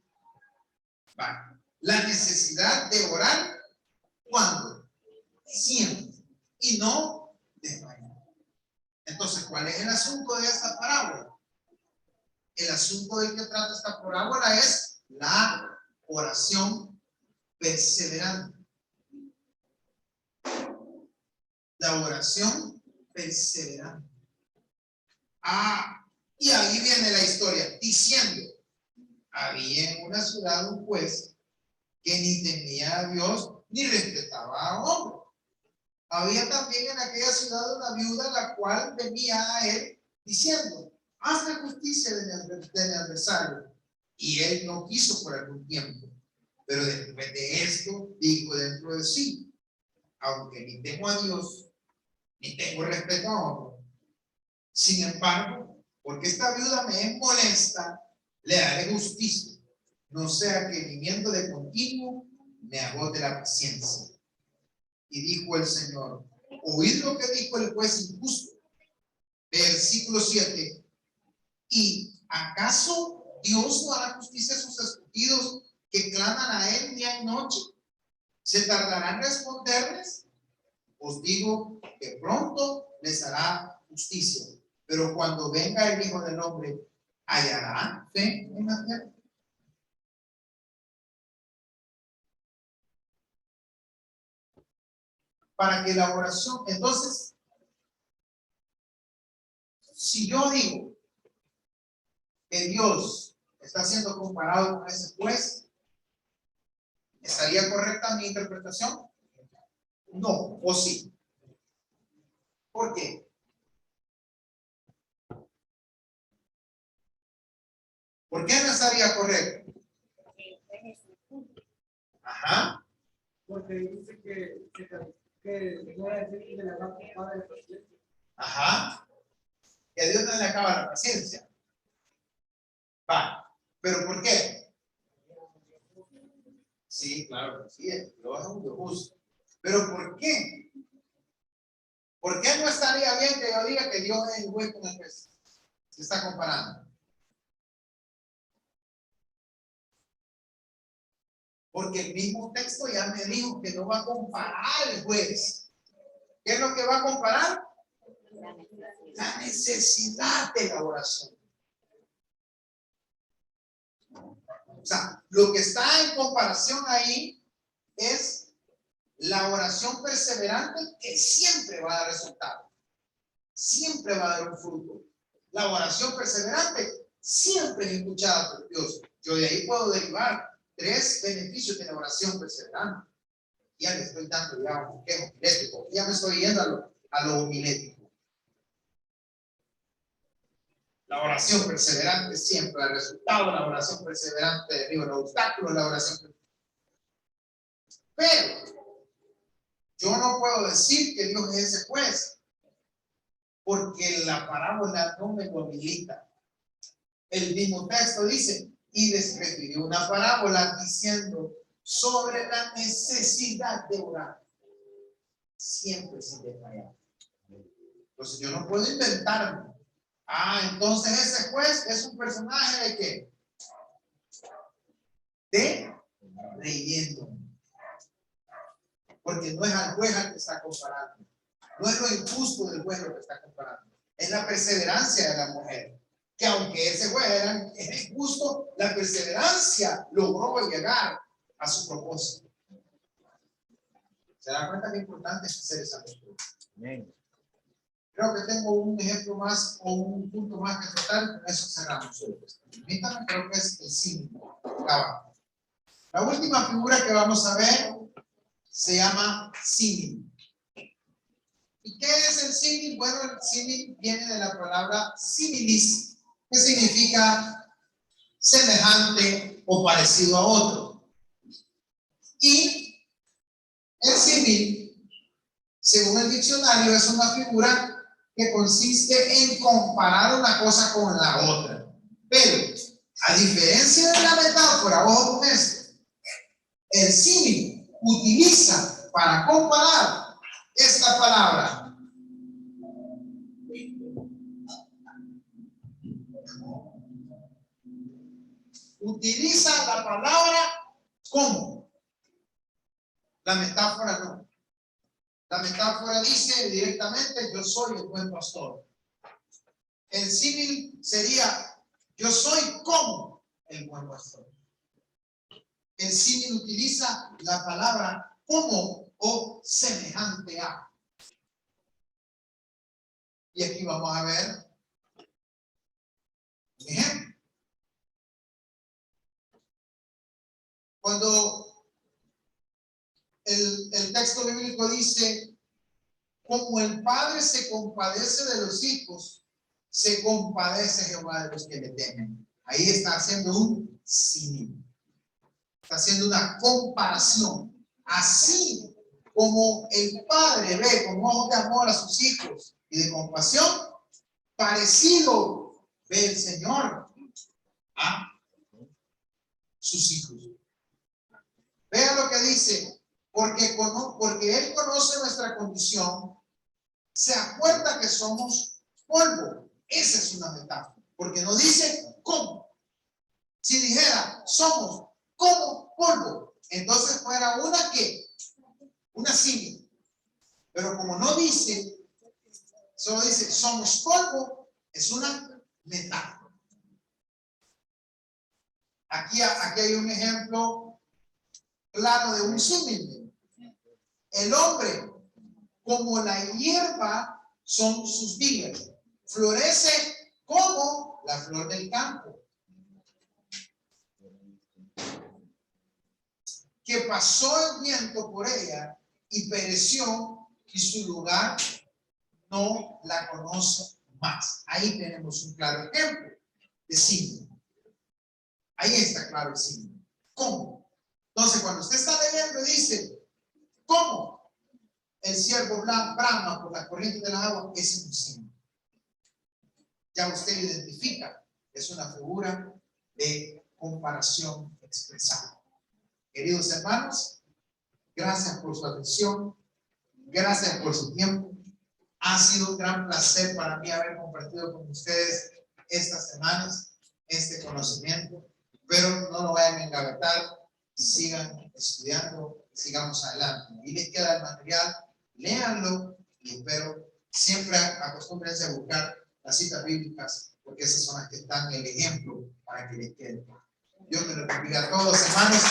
Vale. La necesidad de orar, ¿cuándo? Siempre. Y no desmayar. Entonces, ¿cuál es el asunto de esta parábola? El asunto del que trata esta parábola es la oración perseverante. La oración perseverante. Y ahí viene la historia, diciendo, había en una ciudad un juez que ni temía a Dios ni respetaba a hombre. Había también en aquella ciudad una viuda la cual venía a él diciendo, hazme justicia de mi adversario. Y él no quiso por algún tiempo. Pero después de esto dijo dentro de sí, aunque ni temo a Dios, ni tengo respeto a hombre, sin embargo, porque esta viuda me es molesta, le haré justicia, no sea que viniendo de continuo me agote la paciencia. Y dijo el Señor, oíd lo que dijo el juez injusto. Versículo 7. ¿Y acaso Dios no hará justicia a sus escogidos que claman a él día y noche? ¿Se tardará en responderles? Os digo que pronto les hará justicia. Pero cuando venga el Hijo del Hombre, ¿hallará fe en la tierra? Para que la oración, entonces, si yo digo que Dios está siendo comparado con ese juez, ¿estaría correcta mi interpretación? No, o sí. ¿Por qué? ¿Por qué no estaría correcto? Ajá. Porque dice que no es decir que le va a ocupar el presidente. Ajá. Que a Dios no le acaba la paciencia. Va. ¿Pero por qué? Sí, claro, sí, Dios es un Dios justo. ¿Pero por qué? ¿Por qué no estaría bien que yo diga que Dios es el juez con el que se está comparando? Porque el mismo texto ya me dijo que no va a comparar el juez. ¿Qué es lo que va a comparar? La necesidad de la oración. O sea, lo que está en comparación ahí es la oración perseverante que siempre va a dar resultado. Siempre va a dar un fruto. La oración perseverante siempre es escuchada por Dios. Yo de ahí puedo derivar 3 beneficios de la oración perseverante. Ya le estoy dando ya un quejo homilético. Ya me estoy yendo a lo homilético. La oración perseverante siempre da resultado. La oración perseverante derriba los obstáculos. La oración perseverante. Pero yo no puedo decir que Dios es ese juez, porque la parábola no me lo habilita. El mismo texto dice, y les refirió una parábola diciendo sobre la necesidad de orar. Siempre sin desmayar. Entonces yo no puedo inventarme. Entonces ese juez es un personaje de qué? De reyendo. Porque no es al juez al que está comparando. No es lo injusto del juez lo que está comparando. Es la perseverancia de la mujer. Que aunque ese juez era injusto, la perseverancia logró llegar a su propósito. ¿Se da cuenta qué importante es hacer esa lectura? Creo que tengo un ejemplo más o un punto más que tratar, con eso cerramos hoy. Permítanme, creo que es el símbolo. La última figura que vamos a ver se llama símil. ¿Y qué es el símil? Bueno, el símil viene de la palabra similis, que significa semejante o parecido a otro. Y el símil, según el diccionario, es una figura que consiste en comparar una cosa con la otra. Pero, a diferencia de la metáfora, ojo con esto, el símil utiliza para comparar esta palabra. Utiliza la palabra como. La metáfora no. La metáfora dice directamente, yo soy el buen pastor. El símil sería, yo soy como el buen pastor. El símil utiliza la palabra como o semejante a. Y aquí vamos a ver un ejemplo. Cuando el texto bíblico dice, como el Padre se compadece de los hijos, se compadece Jehová de los que le temen. Ahí está haciendo un símil. Está haciendo una comparación. Así como el Padre ve con ojos de amor a sus hijos y de compasión, parecido ve el Señor a sus hijos. Vean lo que dice, porque Él conoce nuestra condición, se acuerda que somos polvo. Esa es una metáfora, porque no dice cómo. Si dijera, somos como polvo, entonces fuera una símil. Pero como no dice, solo dice, somos polvo, es una metáfora. Aquí hay un ejemplo claro de un símil. El hombre, como la hierba, son sus días. florece como la flor del campo, que pasó el viento por ella y pereció, y su lugar no la conoce más. Ahí tenemos un claro ejemplo de signo. Ahí está claro el signo. ¿Cómo? Entonces, cuando usted está leyendo, dice, ¿cómo el ciervo brama por la corriente de la agua? Es un signo. Ya usted identifica, es una figura de comparación expresada. Queridos hermanos, gracias por su atención, gracias por su tiempo. Ha sido un gran placer para mí haber compartido con ustedes estas semanas este conocimiento, pero no lo vayan a engavetar, sigan estudiando, sigamos adelante. Ahí les queda el material, léanlo y espero siempre acostúmbrense a buscar las citas bíblicas, porque esas son las que están en el ejemplo para que les quede. Dios me lo bendiga a todos, hermanos.